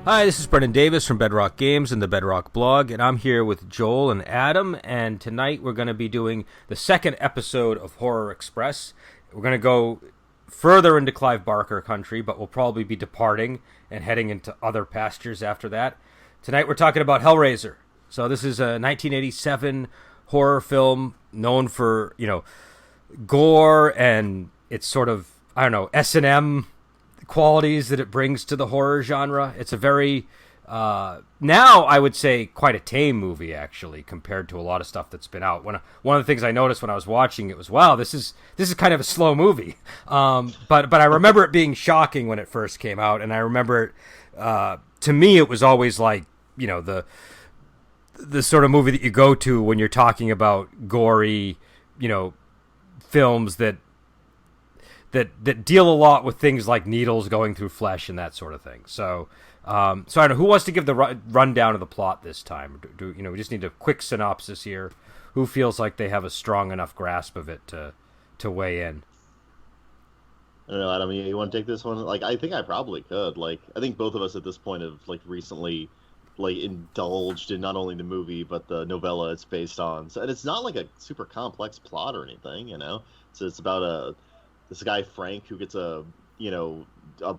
Hi, this is Brendan Davis from Bedrock Games and the Bedrock Blog, and I'm here with Joel and Adam, and tonight we're going to be doing the second episode of Horror Express. We're going to go further into Clive Barker country, but we'll probably be departing and heading into other pastures after that. Tonight we're talking about Hellraiser. So this is a 1987 horror film known for, gore and it's sort of, S&M qualities that it brings to the horror genre. It's a very, now I would say quite a tame movie, actually, compared to a lot of stuff that's been out. One of the things I noticed when I was watching it was, wow, this is kind of a slow movie. But I remember it being shocking when it first came out, and I remember to me it was always like, the sort of movie that you go to when you're talking about gory, films that deal a lot with things like needles going through flesh and that sort of thing. So I don't know, who wants to give the rundown of the plot this time? We just need a quick synopsis here. Who feels like they have a strong enough grasp of it to weigh in? I don't know, Adam. You want to take this one? I think I probably could. I think both of us at this point have recently indulged in not only the movie but the novella it's based on. So, and it's not like a super complex plot or anything. So it's about this guy Frank who gets a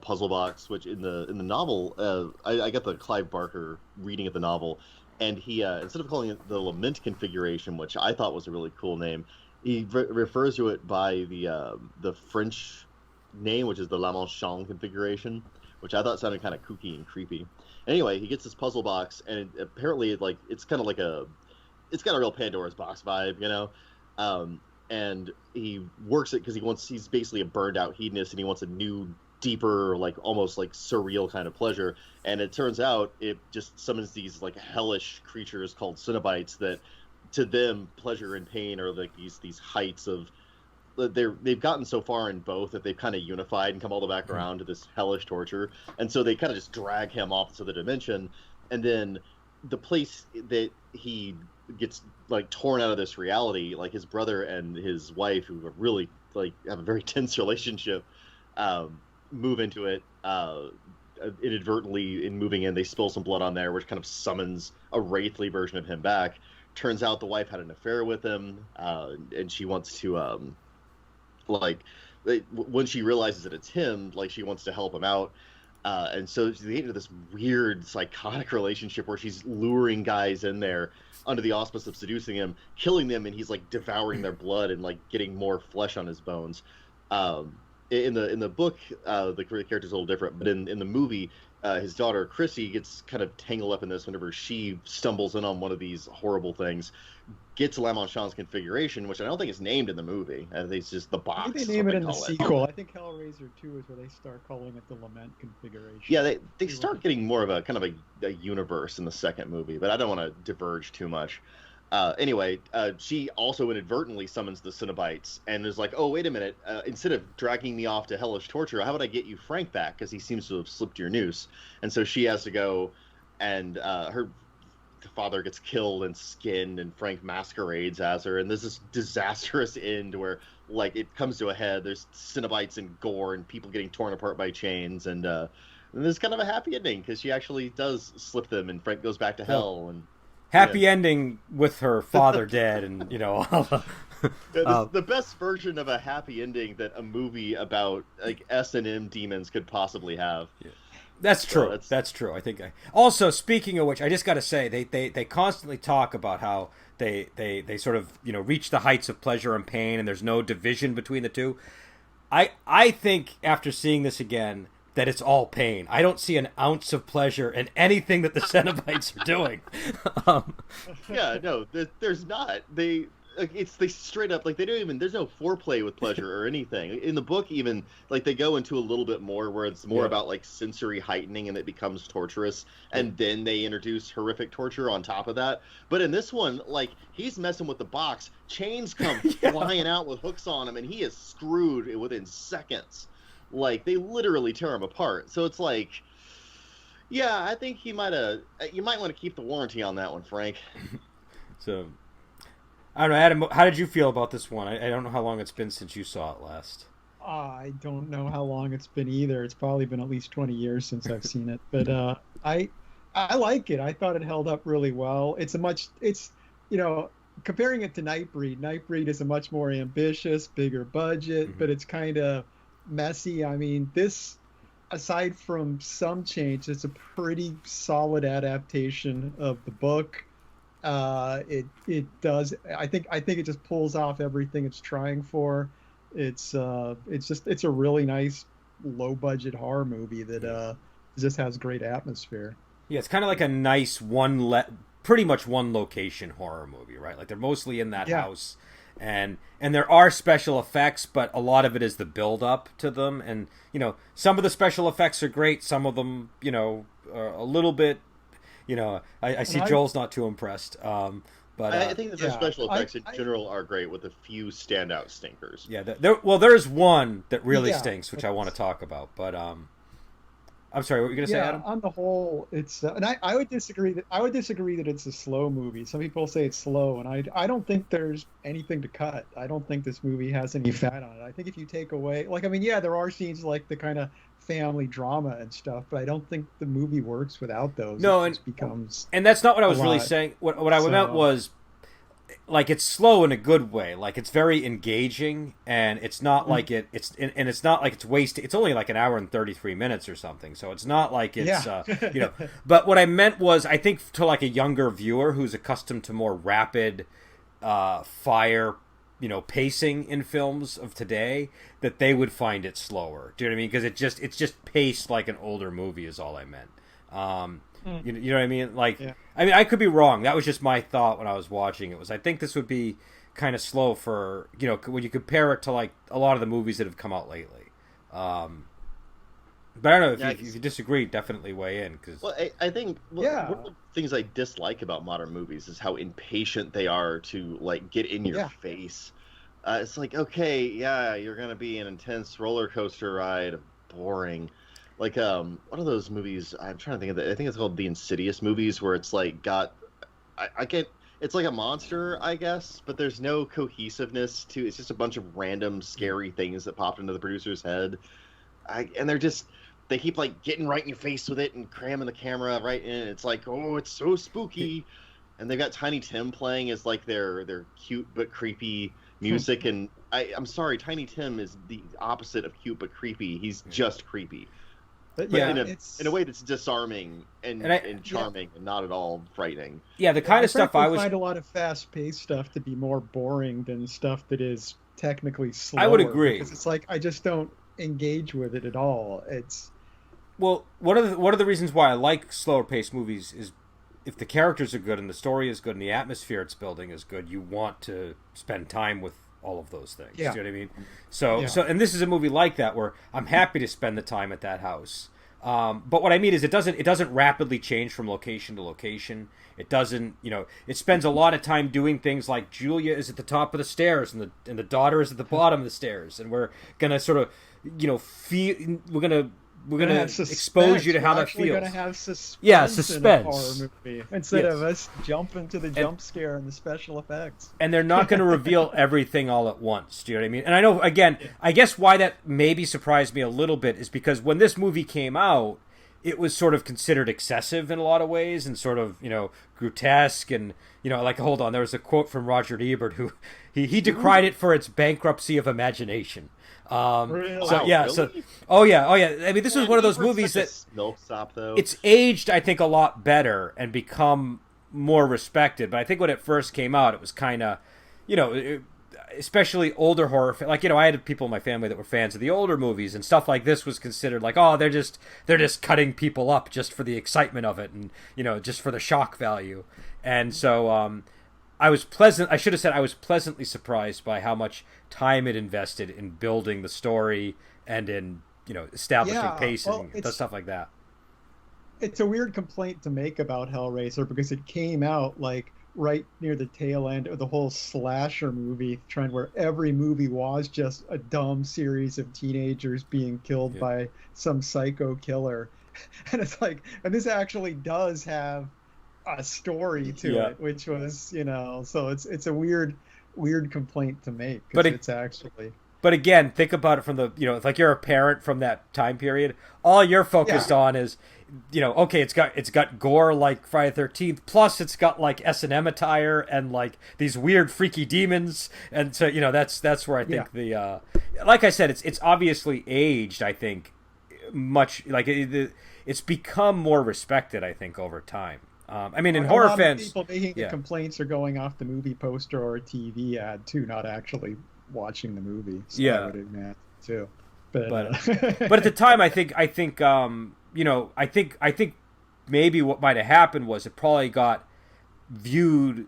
puzzle box, which in the novel, I got the Clive Barker reading of the novel, and he instead of calling it the Lament configuration, which I thought was a really cool name, he refers to it by the French name, which is the La Manchon configuration, which I thought sounded kind of kooky and creepy. Anyway, he gets this puzzle box, and apparently it's kind of it's got a real Pandora's box vibe, and he works it because he's basically a burned out hedonist, and he wants a new, deeper, almost surreal kind of pleasure. And it turns out it just summons these hellish creatures called Cenobites that, to them, pleasure and pain are these heights of. They've gotten so far in both that they've kind of unified and come all the way back around to this hellish torture, and so they kind of just drag him off to the dimension, and then the place that he gets torn out of this reality, his brother and his wife, who are really have a very tense relationship, move into it inadvertently. In moving in, they spill some blood on there, which kind of summons a wraithly version of him back. Turns out the wife had an affair with him, and she wants to when she realizes that it's him, she wants to help him out. And so they get into this weird psychotic relationship where she's luring guys in there under the auspice of seducing him, killing them, and he's devouring their blood and getting more flesh on his bones. In the book, the character's a little different, but in the movie, his daughter Chrissy gets kind of tangled up in this whenever she stumbles in on one of these horrible things, gets La Manchon's configuration, which I don't think is named in the movie. I think it's just the box. I think they name it in the sequel. I think Hellraiser 2 is where they start calling it the Lament configuration. Yeah, they start getting more of a kind of a universe in the second movie, but I don't want to diverge too much. Anyway, she also inadvertently summons the Cenobites and is like, oh, wait a minute, instead of dragging me off to hellish torture, how about I get you Frank back, because he seems to have slipped your noose. And so she has to go, and her father gets killed and skinned, and Frank masquerades as her, and there's this disastrous end where it comes to a head. There's Cenobites and gore and people getting torn apart by chains, and there's kind of a happy ending because she actually does slip them, and Frank goes back to hell. And happy ending with her father dead, and all the best version of a happy ending that a movie about S&M demons could possibly have. Yeah. That's true. That's true. I think. Also, speaking of which, I just got to say they constantly talk about how they sort of reach the heights of pleasure and pain, and there's no division between the two. I think after seeing this again that it's all pain. I don't see an ounce of pleasure in anything that the Cenobites are doing. Yeah, no, there's not. They straight up they don't even. There's no foreplay with pleasure or anything in the book. Even they go into a little bit more where it's more about sensory heightening, and it becomes torturous, and then they introduce horrific torture on top of that. But in this one, he's messing with the box, chains come flying out with hooks on him, and he is screwed within seconds. They literally tear him apart. So it's yeah, I think you might want to keep the warranty on that one, Frank. So. I don't know, Adam, how did you feel about this one? I don't know how long it's been since you saw it last. I don't know how long it's been either. It's probably been at least 20 years since I've seen it, but I I like it. I thought it held up really well. It's you know comparing it to Nightbreed. Nightbreed is a much more ambitious, bigger budget, Hmm. but it's kind of messy. I mean, this aside from some change, it's a pretty solid adaptation of the book. It does. I think it just pulls off everything it's trying for. It's a really nice low budget horror movie that Yeah. just has great atmosphere. Yeah, it's kind of like a nice pretty much one location horror movie, right? Like they're mostly in that Yeah, house, and there are special effects, but a lot of it is the build up to them, and some of the special effects are great, some of them are a little bit, I and see Joel's not too impressed, but I think that the yeah, special I effects in general are great, with a few standout stinkers. yeah, there's one that really yeah. stinks, which I want to talk about, but I'm sorry, what were you gonna say, Yeah, Adam? on the whole, it's and I would disagree that it's a slow movie. Some people say it's slow, and I don't think there's anything to cut. I don't think this movie has any fat on it. I think if you take away, like, I mean, yeah, there are scenes like the kind of family drama and stuff, but I don't think the movie works without those. It No, and just becomes and that's not what I a was really lot. saying. What I meant So was, like, it's slow in a good way. Like it's very engaging, and it's not mm, like it's not like it's wasted. It's only like an hour and 33 minutes or something. So it's not like it's yeah, But what I meant was, I think to like a younger viewer who's accustomed to more rapid fire, pacing in films of today, that they would find it slower. Do you know what I mean? Because it's just paced like an older movie is all I meant. Um, mm, you know what I mean? Like, yeah. I mean, I could be wrong. That was just my thought when I was watching it. Was I think this would be kind of slow for when you compare it to like a lot of the movies that have come out lately. Um, but I don't know if Yeah, if you disagree. Definitely weigh in because well, I think Yeah, one of the things I dislike about modern movies is how impatient they are to like get in your yeah. face. It's like, okay, yeah, you're gonna be an intense roller coaster ride, boring. Like, one of those movies, I'm trying to think of it. I think it's called the Insidious movies, where it's like I get, it's like a monster, I guess, but there's no cohesiveness to. It's just a bunch of random scary things that popped into the producer's head. And they keep like getting right in your face with it and cramming the camera right in. It's like, oh, it's so spooky. And they've got Tiny Tim playing as like their cute but creepy music. And I'm sorry, Tiny Tim is the opposite of cute but creepy. He's just creepy, But but yeah, yeah, it's in a way that's disarming and and yeah. charming and not at all frightening. yeah, the Yeah, kind I of stuff frankly I was find a lot of fast-paced stuff to be more boring than stuff that is technically I would slower agree. because it's like I just don't engage with it at all. It's Well, one of the reasons why I like slower paced movies is if the characters are good and the story is good and the atmosphere it's building is good, you want to spend time with all of those things. Do you yeah, know what I mean? So yeah, and this is a movie like that where I'm happy to spend the time at that house. But what I mean is it doesn't rapidly change from location to location. It doesn't, it spends a lot of time doing things like Julia is at the top of the stairs and the daughter is at the bottom of the stairs, and we're gonna sort of, feel we're gonna gonna have expose you suspense. to We're how that actually gonna feels. have Yeah, suspense in a horror suspense. movie instead of Yes, us jumping to the and jump scare and the special effects. and they're not going to reveal everything all at once. Do you know what I mean? And I know, again, I guess why that maybe surprised me a little bit is because when this movie came out, it was sort of considered excessive in a lot of ways and sort of, grotesque and, like, hold on, there was a quote from Roger Ebert who he decried it for its bankruptcy of imagination. Really? So Wow, yeah, so really? oh yeah. I mean, this was Man, one of those Ebert's movies such that a milksop, though. it's aged, I think, a lot better and become more respected. But I think when it first came out, it was kind of, you know, it- especially older horror. Like, I had people in my family that were fans of the older movies, and stuff like this was considered like, oh, they're just cutting people up just for the excitement of it, and just for the shock value. And so, I should have said I was pleasantly surprised by how much time it invested in building the story and in establishing Yeah, well, pacing, stuff like that. it's a weird complaint to make about Hellraiser because it came out like right near the tail end of the whole slasher movie trend where every movie was just a dumb series of teenagers being killed Yeah. by some psycho killer. And it's like, and this actually does have a story to Yeah. it, which was, so it's a weird complaint to make But because it, it's actually But again, think about it from the, it's like you're a parent from that time period. All you're focused on is, okay, it's got gore like Friday the 13th, plus it's got like S&M attire and like these weird freaky demons, and so that's where I think the like I said, it's obviously aged. I think much like it's become more respected. I think over time. I mean, in horror fans, people making the complaints are going off the movie poster or a TV ad too, not actually watching the movie. So I would admit too. But at the time, I think maybe what might have happened was it probably got viewed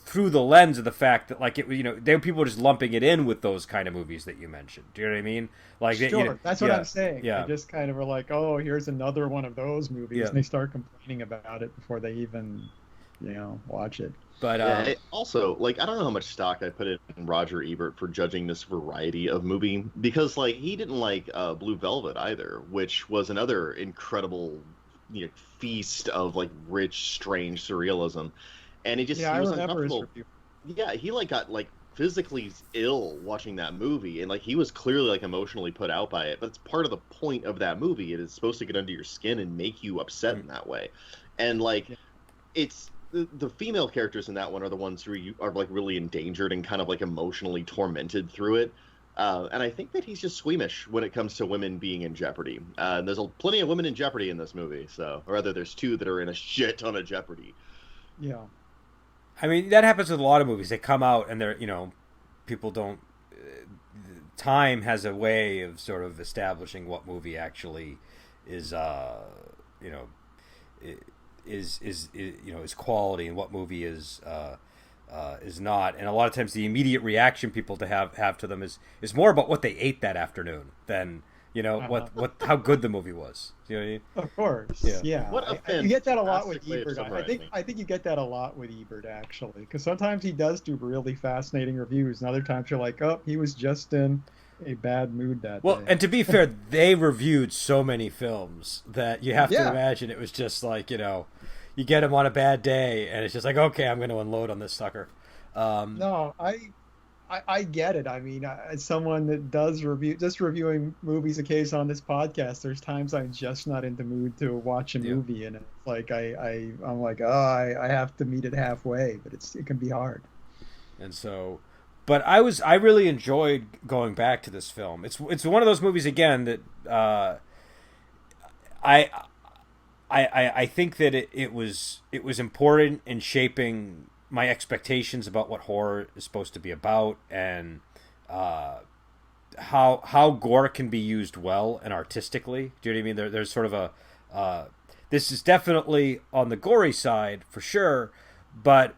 through the lens of the fact that like there were people just lumping it in with those kind of movies that you mentioned. Do you know what I mean? Like sure, that's what I'm saying. Yeah, they just kind of were like, oh, here's another one of those movies, and they start complaining about it before they even watch it. But also, like, I don't know how much stock I put in Roger Ebert for judging this variety of movie, because like he didn't like Blue Velvet either, which was another incredible feast of like rich, strange surrealism, and he was uncomfortable. Yeah, he like got like physically ill watching that movie, and like he was clearly like emotionally put out by it. But it's part of the point of that movie. It is supposed to get under your skin and make you upset in that way, and like it's. The female characters in that one are the ones who are like really endangered and kind of like emotionally tormented through it. And I think that he's just squeamish when it comes to women being in jeopardy. And there's plenty of women in jeopardy in this movie. So, or rather, there's two that are in a shit ton of jeopardy. Yeah. I mean, that happens with a lot of movies. They come out and they're, people don't. Time has a way of sort of establishing what movie actually is, is quality and what movie is not, and a lot of times the immediate reaction people to have to them is more about what they ate that afternoon than what how good the movie was. You know what I mean? Of course, yeah. You get that a lot with Ebert. I think you get that a lot with Ebert actually, because sometimes he does do really fascinating reviews, and other times you're like, oh, he was just in a bad mood that day. Well, and to be fair, they reviewed so many films that you have to imagine it was just like, you get him on a bad day and it's just like, okay, I'm going to unload on this sucker. No, I get it. I mean, as someone that does reviewing movies occasionally on this podcast, there's times I'm just not in the mood to watch a movie, and it's like I'm like, oh, I have to meet it halfway, but it can be hard. And so, but I really enjoyed going back to this film. It's one of those movies again that I think that it was important in shaping my expectations about what horror is supposed to be about, and how gore can be used well and artistically. Do you know what I mean? There's sort of a this is definitely on the gory side for sure, but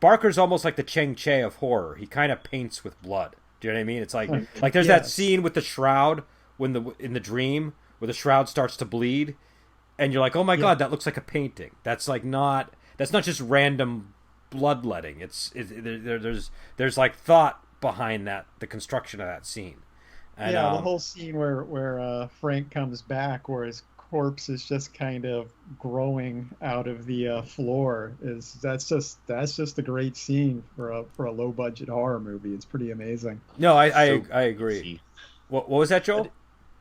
Barker's almost like the Cheng Che of horror. He kind of paints with blood. Do you know what I mean? It's like there's that scene with the shroud in the dream where the shroud starts to bleed, and you're like, oh my god, that looks like a painting. That's not just random bloodletting. There's like thought behind the construction of that scene. And, the whole scene where Frank comes back, where his corpse is just kind of growing out of the floor, that's just a great scene for a low budget horror movie. It's pretty amazing. No, I agree. What was that, Joel?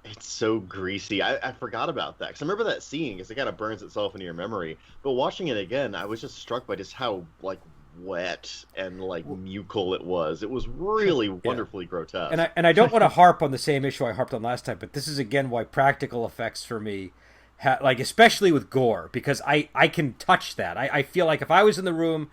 It's so greasy. I forgot about that, because I remember that scene because it kind of burns itself into your memory. But watching it again, I was just struck by just how like wet and like mucal it was. It was really wonderfully grotesque. And I don't want to harp on the same issue I harped on last time, but this is again why practical effects for me, like especially with gore, because I can touch that. I feel like if I was in the room,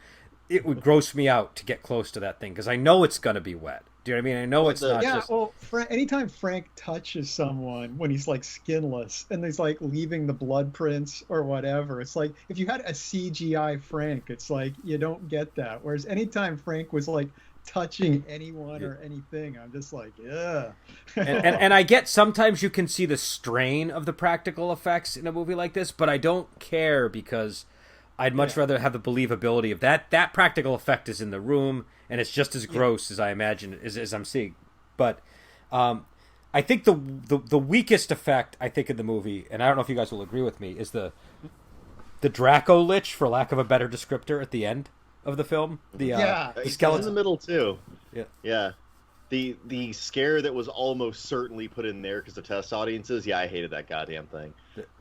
it would gross me out to get close to that thing because I know it's gonna be wet. Do you know what I mean? I know it's not just... well, anytime Frank touches someone when he's like skinless and he's like leaving the blood prints or whatever, it's like if you had a CGI Frank, it's like you don't get that. Whereas anytime Frank was like touching anyone or anything, I'm just like, yeah. and I get sometimes you can see the strain of the practical effects in a movie like this, but I don't care because I'd much rather have the believability of that practical effect is in the room, and it's just as gross as I imagine as I'm seeing. But I think the weakest effect I think in the movie, and I don't know if you guys will agree with me, is the Draco Lich, for lack of a better descriptor, at the end of the film. The skeleton in the middle too. Yeah. the scare that was almost certainly put in there because of test audiences. Yeah, I hated that goddamn thing.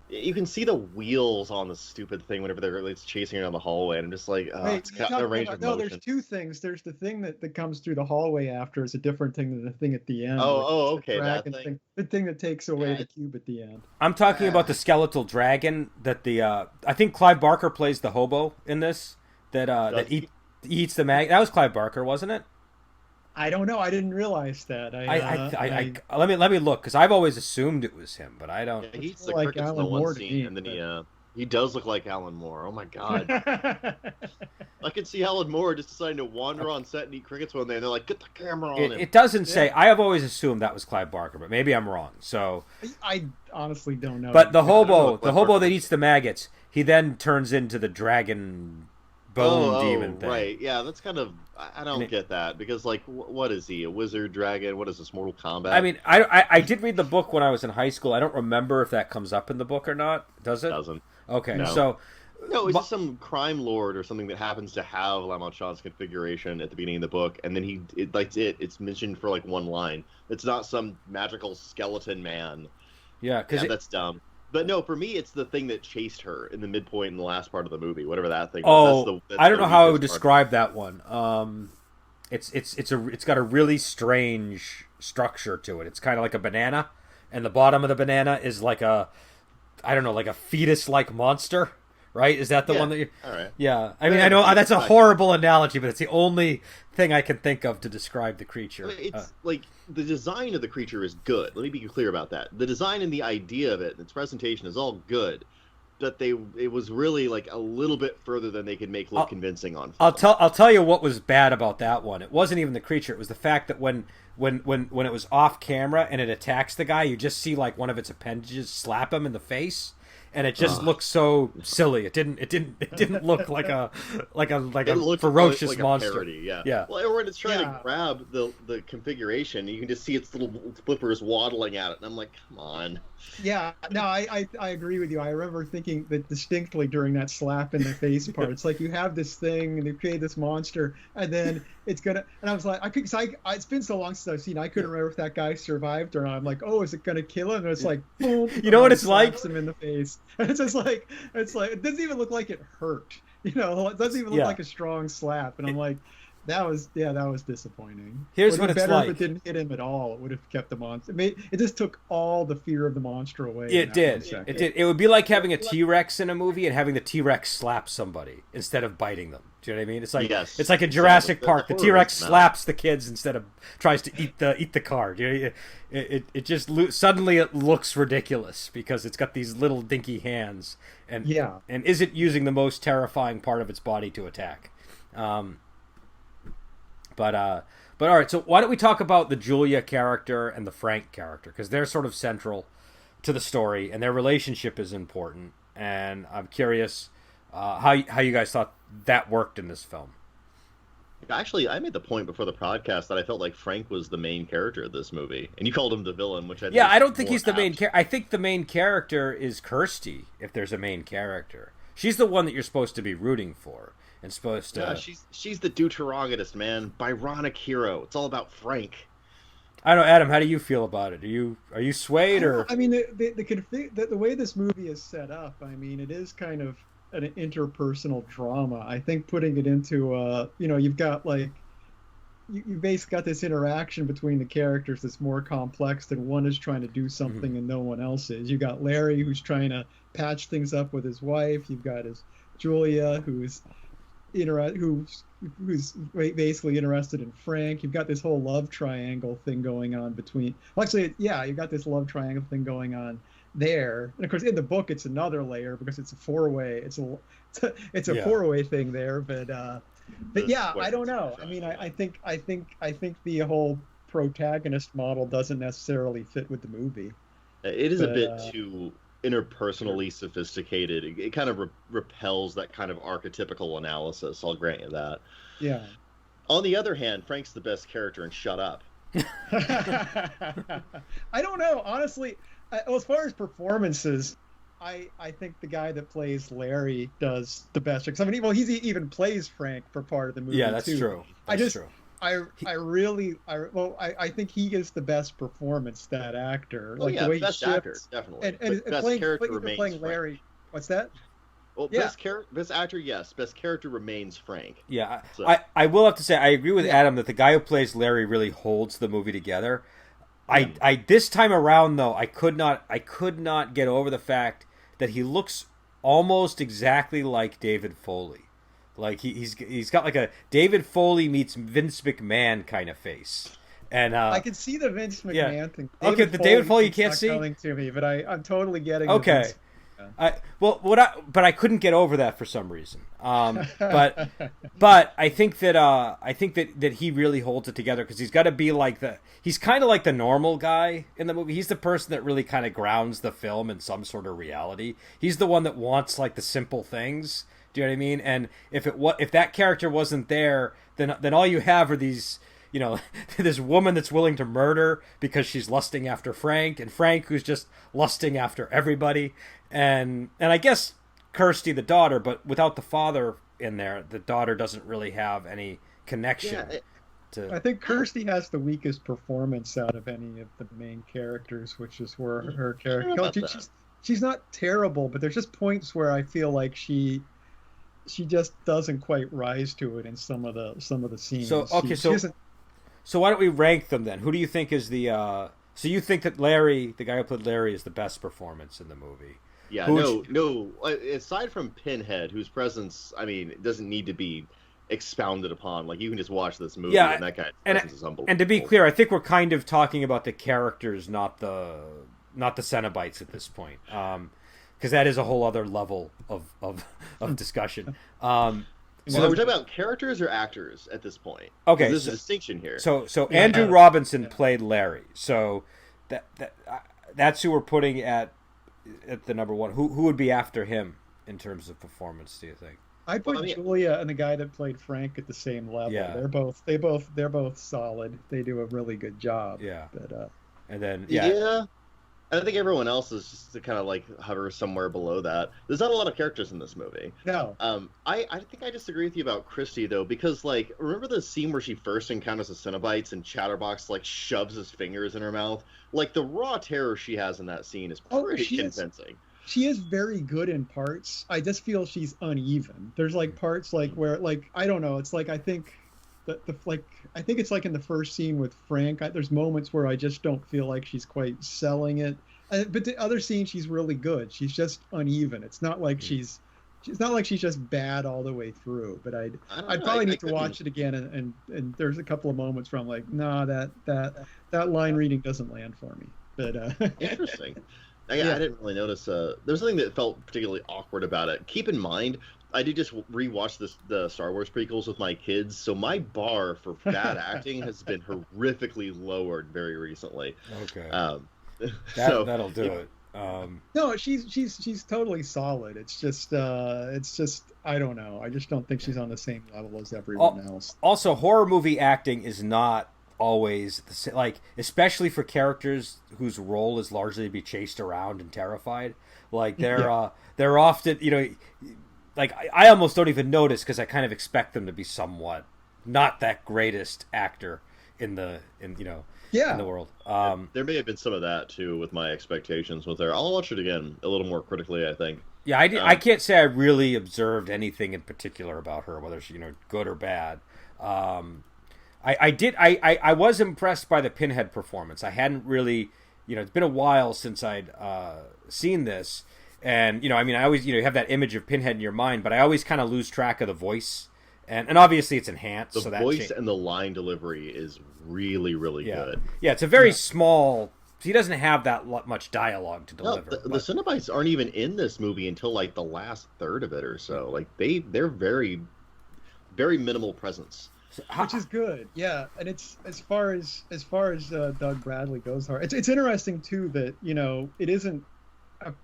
You can see the wheels on the stupid thing whenever they're like, chasing around the hallway, and I'm just like, Wait, it's got no range of no, motion. there's two things. There's the thing that comes through the hallway after is a different thing than the thing at the end. Okay, that dragon thing. The thing that takes away Yeah, the cube at the end. I'm talking about the skeletal dragon that I think Clive Barker plays the hobo in this that eats the mag. That was Clive Barker, wasn't it? I don't know. I didn't realize that. Let me look because I've always assumed it was him, but I don't. Yeah, he eats the like crickets in the Alan one Moore to scene, me, and then but- he does look like Alan Moore. Oh my god. I could see Alan Moore just deciding to wander on set and eat crickets one day, and they're like, "Get the camera on him." It doesn't say. I have always assumed that was Clive Barker, but maybe I'm wrong. So, I honestly don't know. but the know hobo, what the Clive hobo Barker that eats the maggots, he then turns into the dragon bone demon thing. Right. Yeah, that's kind of I don't get that because like, what is he? A wizard dragon? What is this? Mortal Kombat? I mean, I did read the book when I was in high school. I don't remember if that comes up in the book or not. Does it? Doesn't. Okay, No. so. No, it's just some crime lord or something that happens to have La Mancha's configuration at the beginning of the book, and then it's mentioned for like one line. It's not some magical skeleton man. Yeah, because that's dumb. But no, for me, it's the thing that chased her in the midpoint in the last part of the movie, whatever that thing was. Oh, That's I don't know how I would weakest describe that one. It's got a really strange structure to it. It's kind of like a banana, and the bottom of the banana is like a, I don't know, like a fetus-like monster. Right? Is that the one that you... All right. Yeah. I mean, I know that's a horrible analogy, but it's the only thing I can think of to describe the creature. It's like the design of the creature is good. Let me be clear about that. The design and the idea of it and its presentation is all good, but it was really like a little bit further than they could make look convincing on film. I'll tell you what was bad about that one. It wasn't even the creature. It was the fact that when it was off camera and it attacks the guy, you just see like one of its appendages slap him in the face. And it just looked so silly. It didn't look like a ferocious like monster. A parody, yeah. Yeah. Well, when it's trying to grab the configuration, you can just see its little flippers waddling at it, and I'm like, come on. Yeah, no, I agree with you. I remember thinking that distinctly during that slap in the face part. It's like you have this thing and they create this monster, and then it's gonna. And I was like, it's been so long since I've seen. I couldn't remember if that guy survived or not. I'm like, oh, is it gonna kill him? And it's like, boom. You know what it's like? Slaps him in the face. And it's just like it doesn't even look like it hurt. You know, it doesn't even look like a strong slap. And I'm like, that was disappointing. Here's what it's better like. If it didn't hit him at all, it would have kept the monster. It just took all the fear of the monster away. It did. It did. It would be like having a T-Rex in a movie and having the T-Rex slap somebody instead of biting them. Do you know what I mean? It's like It's like in Jurassic Park. The T-Rex slaps the kids instead of tries to eat the car. You know, it just suddenly it looks ridiculous because it's got these little dinky hands and isn't using the most terrifying part of its body to attack. But all right, so why don't we talk about the Julia character and the Frank character, because they're sort of central to the story and their relationship is important. And I'm curious how you guys thought that worked in this film. Actually, I made the point before the podcast that I felt like Frank was the main character of this movie, and you called him the villain, which I don't think he's the main character. I think the main character is Kirsty, if there's a main character. She's the one that you're supposed to be rooting for. And supposed to... Yeah, she's the deuterogonist, man. Byronic hero. It's all about Frank. I don't know, Adam, how do you feel about it? Are you swayed or... I mean, the way this movie is set up, I mean, it is kind of an interpersonal drama. I think putting it into you've got like you basically got this interaction between the characters that's more complex than one is trying to do something and no one else is. You got Larry who's trying to patch things up with his wife. You've got his Julia who's basically interested in Frank. You've got this whole love triangle thing going on between. Well, actually, you've got this love triangle thing going on there. And of course, in the book, it's another layer because it's a four-way. It's a four-way thing there. But yeah, I don't know. I mean, I think the whole protagonist model doesn't necessarily fit with the movie. It is a bit too interpersonally sophisticated. It kind of repels that kind of archetypical analysis. I'll grant you that. Yeah. On the other hand, Frank's the best character in Shut Up. I don't know, honestly. As far as performances, I think the guy that plays Larry does the best. Because I mean, he even plays Frank for part of the movie. Yeah, that's too. true. I think he gives the best performance, that actor. Oh Like the yeah, way he best actor shifts definitely, and but best playing character even remains playing Frank. Larry. What's that? Well, Yeah, best actor, yes. Best character remains Frank. Yeah, So I will have to say I agree with yeah, Adam that the guy who plays Larry really holds the movie together. yeah. I this time around though I could not get over the fact that he looks almost exactly like David Foley. Like he's got like a David Foley meets Vince McMahon kind of face. And I can see the Vince yeah. McMahon thing. Okay, David the David Foley you thing's can't not see? coming to me, but I'm totally getting the Okay. Vince. But I couldn't get over that for some reason. But I think that he really holds it together because he's got to be like he's kind of like the normal guy in the movie. He's the person that really kind of grounds the film in some sort of reality. He's the one that wants like the simple things. Do you know what I mean? And if that character wasn't there, then all you have are these. This woman that's willing to murder because she's lusting after Frank, and Frank who's just lusting after everybody, and I guess Kirsty the daughter, but without the father in there, the daughter doesn't really have any connection to. I think Kirsty has the weakest performance out of any of the main characters, which is where her character. She's not terrible, but there's just points where I feel like she just doesn't quite rise to it in some of the scenes. So okay, so why don't we rank them then? Who do you think is the? So you think that Larry, the guy who played Larry, is the best performance in the movie? yeah, no. Aside from Pinhead, whose presence, I mean, it doesn't need to be expounded upon. Like you can just watch this movie, and that guy's presence is unbelievable. And to be clear, I think we're kind of talking about the characters, not the Cenobites at this point, because that is a whole other level of discussion. So we're talking about characters or actors at this point. Okay, there's a distinction here. So Andrew Robinson played Larry. So that's who we're putting at the number one. Who would be after him in terms of performance? Do you think? I put Julia and the guy that played Frank at the same level. Yeah. They're both solid. They do a really good job. Yeah. But and then yeah. I think everyone else is just to kind of like hover somewhere below that. There's not a lot of characters in this movie. No. I think I disagree with you about Christy though, because like remember the scene where she first encounters the Cenobites and Chatterbox like shoves his fingers in her mouth? Like the raw terror she has in that scene is pretty convincing. She is very good in parts. I just feel she's uneven. There's like parts like where like I don't know. It's like I think I think it's like in the first scene with Frank. There's moments where I just don't feel like she's quite selling it. But the other scene, she's really good. She's just uneven. It's not like she's not like she's just bad all the way through. But I'd probably need to watch it again. And there's a couple of moments where I'm like, nah, that line reading doesn't land for me. But interesting. I didn't really notice. There's something that felt particularly awkward about it. Keep in mind, I did just rewatch the Star Wars prequels with my kids, so my bar for bad acting has been horrifically lowered very recently. Okay. That'll do it. No, she's totally solid. It's just I don't know. I just don't think she's on the same level as everyone else. Also, horror movie acting is not always the same, like especially for characters whose role is largely to be chased around and terrified. Like they're often like I almost don't even notice because I kind of expect them to be somewhat not that greatest actor in the world. There may have been some of that too with my expectations with her. I'll watch it again a little more critically, I think. Yeah, I can't say I really observed anything in particular about her, whether she good or bad. I was impressed by the Pinhead performance. I hadn't really, it's been a while since I'd seen this, and I always you have that image of Pinhead in your mind, but I always kind of lose track of the voice, and obviously it's enhanced. The voice and the line delivery is really, really good. Yeah, it's a very small. He doesn't have that much dialogue to deliver. No, the Cenobites aren't even in this movie until like the last third of it or so. Like they're very, very minimal presence. Which is good, yeah. And it's as far as Doug Bradley goes, it's interesting too that it isn't,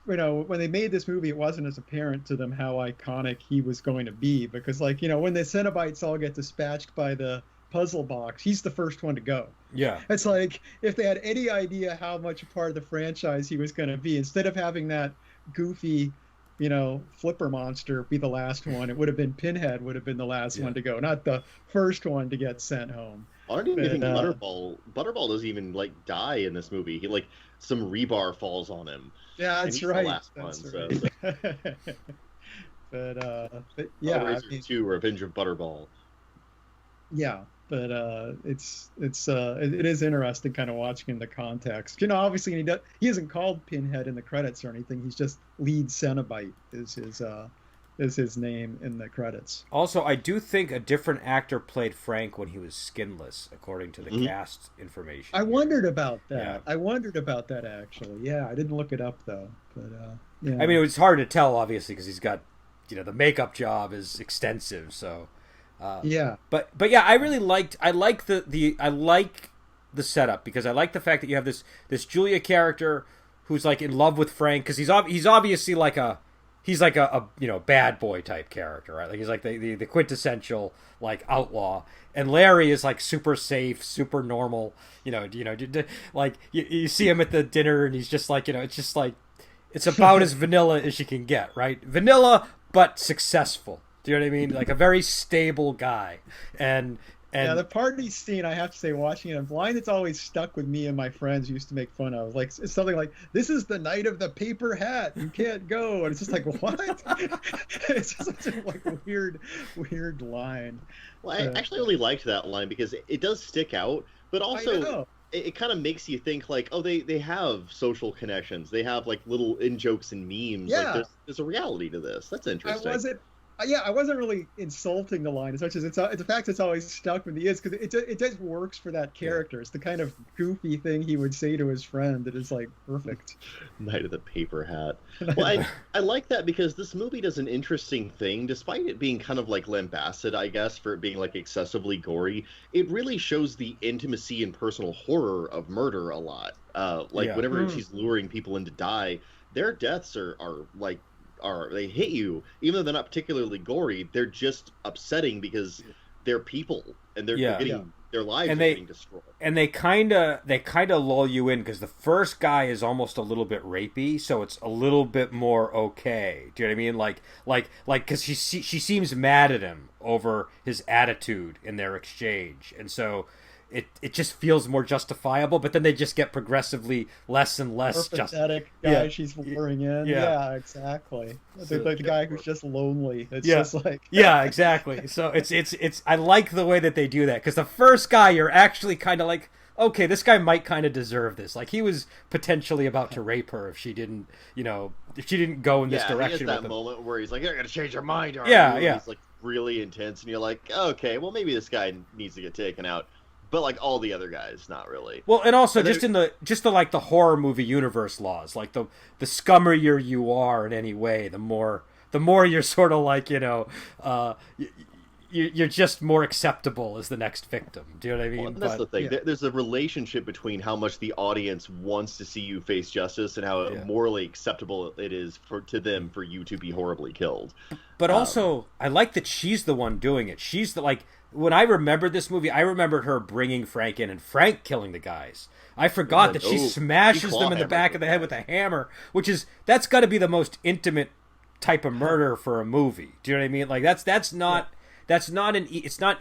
when they made this movie, it wasn't as apparent to them how iconic he was going to be because when the Cenobites all get dispatched by the puzzle box, he's the first one to go. Yeah, it's like if they had any idea how much a part of the franchise he was going to be, instead of having that goofy Flipper Monster be the last one. It would have been Pinhead would have been the last one to go, not the first one to get sent home. I don't even But think Butterball doesn't even like die in this movie. He like some rebar falls on him. yeah, And that's he's right. the last That's one. So right. But yeah, Hellraiser 2, Revenge of Butterball. yeah, but it is interesting kind of watching in the context. Obviously he isn't called Pinhead in the credits or anything. He's just lead Cenobite is his name in the credits. Also, I do think a different actor played Frank when he was skinless, according to the cast information. I wondered about that. Yeah. I wondered about that actually. Yeah, I didn't look it up though. But yeah. I mean, it was hard to tell, obviously, because he's got, the makeup job is extensive. So, yeah. But yeah, I really liked. I like the setup because I like the fact that you have this Julia character who's like in love with Frank because he's obviously like a bad boy type character, right? Like he's like the quintessential like outlaw, and Larry is like super safe, super normal. Like you see him at the dinner, and he's just like it's just like it's about as vanilla as you can get, right? Vanilla but successful. Do you know what I mean? Like a very stable guy, and yeah, the party scene, I have to say, watching it, a line that's always stuck with me and my friends used to make fun of. Like, it's something like, "This is the night of the paper hat. You can't go." And it's just like, what? It's just such a like weird line. Well, I actually really liked that line because it does stick out, but also it kind of makes you think like, oh, they have social connections. They have like little in jokes and memes. Yeah. Like there's a reality to this. That's interesting. I wasn't really insulting the line as much as it's a fact it's always stuck with me is because it just works for that character. It's the kind of goofy thing he would say to his friend that is like perfect. Night of the paper hat. Well, I like that because this movie does an interesting thing, despite it being kind of like lambasted, I guess, for it being like excessively gory. It really shows the intimacy and personal horror of murder a lot. Whenever she's luring people in to die, their deaths are they hit you, even though they're not particularly gory. They're just upsetting because they're people and they're getting their lives are getting destroyed. And they kind of lull you in because the first guy is almost a little bit rapey, so it's a little bit more okay. Do you know what I mean? Like because she seems mad at him over his attitude in their exchange, and so. It just feels more justifiable, but then they just get progressively less and less pathetic guy she's luring in. Yeah, exactly. So, like the guy who's just lonely. It's just like yeah, exactly. So it's I like the way that they do that because the first guy you're actually kind of like, okay, this guy might kind of deserve this. Like he was potentially about to rape her if she didn't go in this direction. Yeah, that moment where he's like, "You're gonna change your mind." Yeah. He's like really intense, and you're like, okay, well maybe this guy needs to get taken out. But like all the other guys, not really. Well, and also just the like the horror movie universe laws, like the scummier you are in any way, the more you're sort of like you're just more acceptable as the next victim. Do you know what I mean? Well, that's the thing. Yeah. There's a relationship between how much the audience wants to see you face justice and how morally acceptable it is to them for you to be horribly killed. But also, I like that she's the one doing it. She's the when I remembered this movie, I remembered her bringing Frank in and Frank killing the guys. I forgot that she smashes them in the back of the head with a hammer, that's got to be the most intimate type of murder for a movie. Do you know what I mean? Like it's not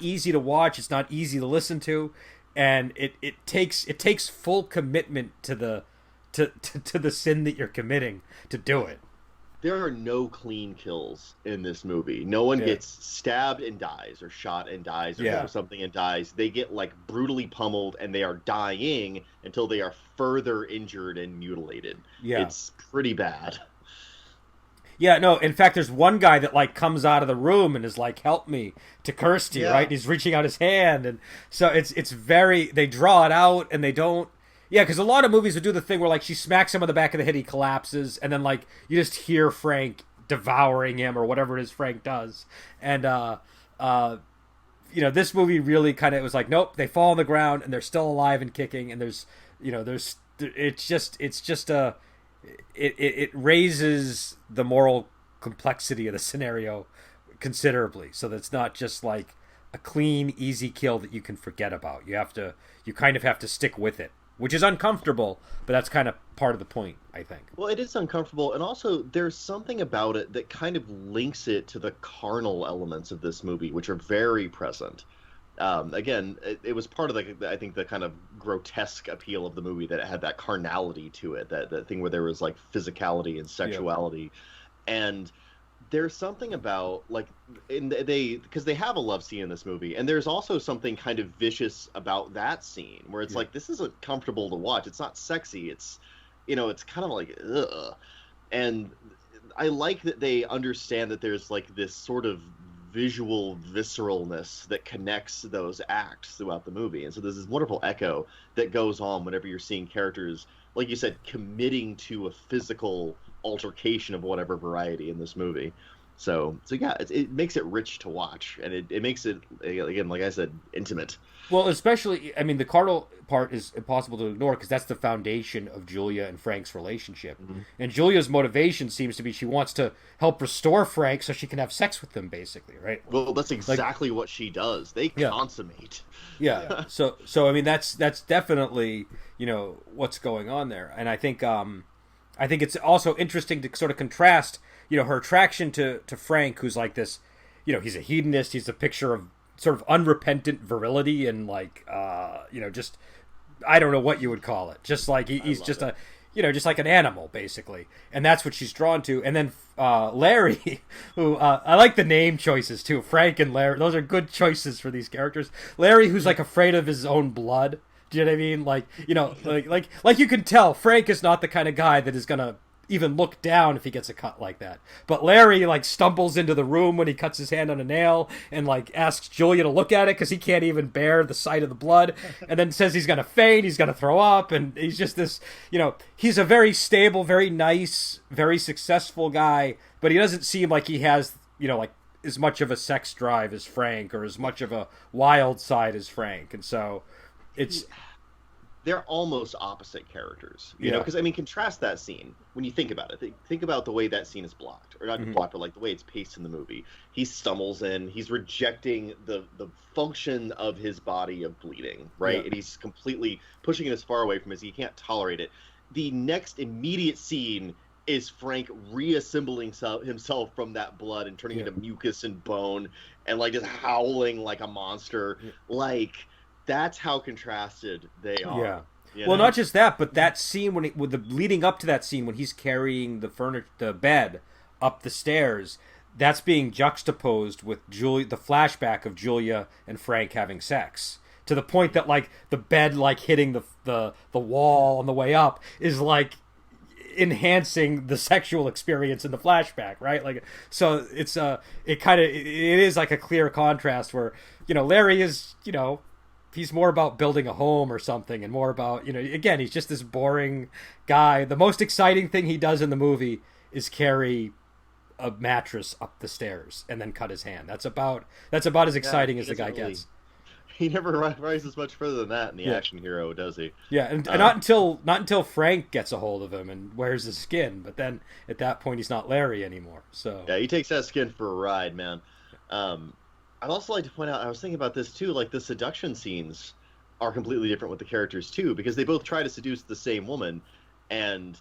easy to watch. It's not easy to listen to, and it takes full commitment to the sin that you're committing to do it. There are no clean kills in this movie. No one gets stabbed and dies, or shot and dies, or something and dies. They get like brutally pummeled, and they are dying until they are further injured and mutilated. Yeah. It's pretty bad. Yeah, no, in fact, there's one guy that like comes out of the room and is like, "Help me," to Kirsty, right? And he's reaching out his hand, and so it's very, they draw it out and they don't. Yeah, because a lot of movies would do the thing where like she smacks him on the back of the head, he collapses, and then like you just hear Frank devouring him or whatever it is Frank does. And this movie really kind of was like, nope, they fall on the ground and they're still alive and kicking, and it raises the moral complexity of the scenario considerably, so that's not just like a clean, easy kill that you can forget about. You kind of have to stick with it which is uncomfortable, but that's kind of part of the point, I think. Well, it is uncomfortable, and also there's something about it that kind of links it to the carnal elements of this movie, which are very present. Again, it was part of I think the kind of grotesque appeal of the movie that it had that carnality to it, that thing where there was like physicality and sexuality, and there's something about like because they have a love scene in this movie, and there's also something kind of vicious about that scene where it's like, this isn't comfortable to watch. It's not sexy. It's it's kind of like ugh. And I like that they understand that there's like this sort of visual visceralness that connects those acts throughout the movie, and so there's this wonderful echo that goes on whenever you're seeing characters, like you said, committing to a physical altercation of whatever variety in this movie. So yeah, it makes it rich to watch, and it makes it, again, like I said, intimate. Well, especially, I mean, the carnal part is impossible to ignore because that's the foundation of Julia and Frank's relationship. Mm-hmm. And Julia's motivation seems to be she wants to help restore Frank so she can have sex with him, basically, right? Well, that's exactly what she does. They consummate. Yeah. So I mean, that's definitely, what's going on there. And I think it's also interesting to sort of contrast, her attraction to Frank, who's like this, he's a hedonist. He's a picture of sort of unrepentant virility and like, just, I don't know what you would call it. Just like he's just it. Just like an animal, basically. And that's what she's drawn to. And then Larry, who, I like the name choices too. Frank and Larry, those are good choices for these characters. Larry, who's like afraid of his own blood. Do you know what I mean? Like you can tell Frank is not the kind of guy that is going to even look down if he gets a cut like that. But Larry like stumbles into the room when he cuts his hand on a nail and like asks Julia to look at it because he can't even bear the sight of the blood, and then says he's going to faint, he's going to throw up, and he's just this, he's a very stable, very nice, very successful guy, but he doesn't seem like he has, like as much of a sex drive as Frank or as much of a wild side as Frank. And so they're almost opposite characters, because I mean, contrast that scene when you think about it. Think about the way that scene is blocked, or not blocked, but like the way it's paced in the movie. He stumbles in, he's rejecting the function of his body of bleeding, right? And he's completely pushing it as far away from as he can't tolerate it. The next immediate scene is Frank reassembling himself from that blood and turning into mucus and bone and like just howling like a monster. Like, that's how contrasted they are. Yeah. Well, not just that, but that scene with the leading up to that scene when he's carrying the bed up the stairs, that's being juxtaposed with the flashback of Julia and Frank having sex, to the point that like the bed like hitting the wall on the way up is like enhancing the sexual experience in the flashback, right? Like, so it's it is like a clear contrast where Larry is he's more about building a home or something, and more about, again, he's just this boring guy. The most exciting thing he does in the movie is carry a mattress up the stairs and then cut his hand. That's about as exciting as the guy gets. He never rises much further than that in the action hero, does he? Yeah, and not until Frank gets a hold of him and wears his skin. But then at that point, he's not Larry anymore. So yeah, he takes that skin for a ride, man. I'd also like to point out, I was thinking about this too, like the seduction scenes are completely different with the characters too, because they both try to seduce the same woman, and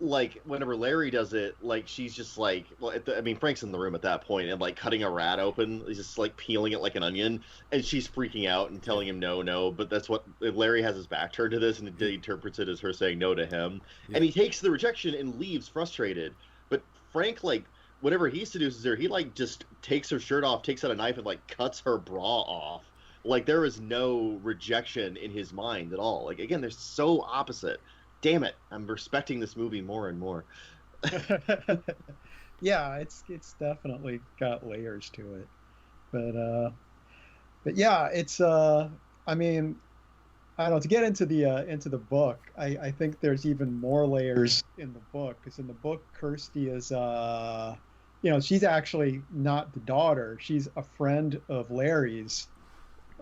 like whenever Larry does it, like she's just like, well, Frank's in the room at that point and like cutting a rat open, he's just like peeling it like an onion, and she's freaking out and telling him no, but that's what Larry has his back turned to this, and he interprets it as her saying no to him, and he takes the rejection and leaves frustrated. But Frank, like, whenever he seduces her, he like just takes her shirt off, takes out a knife, and like cuts her bra off. Like, there is no rejection in his mind at all. Like, again, they're so opposite. Damn it, I'm respecting this movie more and more. Yeah, it's definitely got layers to it, but yeah, it's I mean, I don't know, to get into the book, I think there's even more layers in the book, because in the book, Kirsty is she's actually not the daughter. She's a friend of Larry's,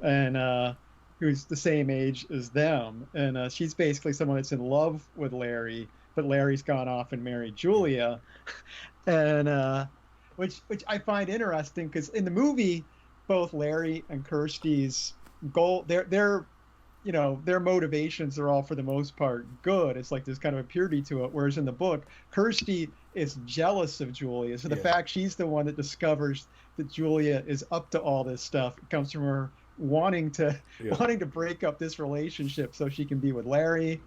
and who's the same age as them. And she's basically someone that's in love with Larry, but Larry's gone off and married Julia, and which I find interesting, because in the movie, both Larry and Kirsty's goal, their their motivations are all for the most part good. It's like there's kind of a purity to it. Whereas in the book, Kirsty is jealous of Julia. So the fact she's the one that discovers that Julia is up to all this stuff comes from her wanting to break up this relationship so she can be with Larry.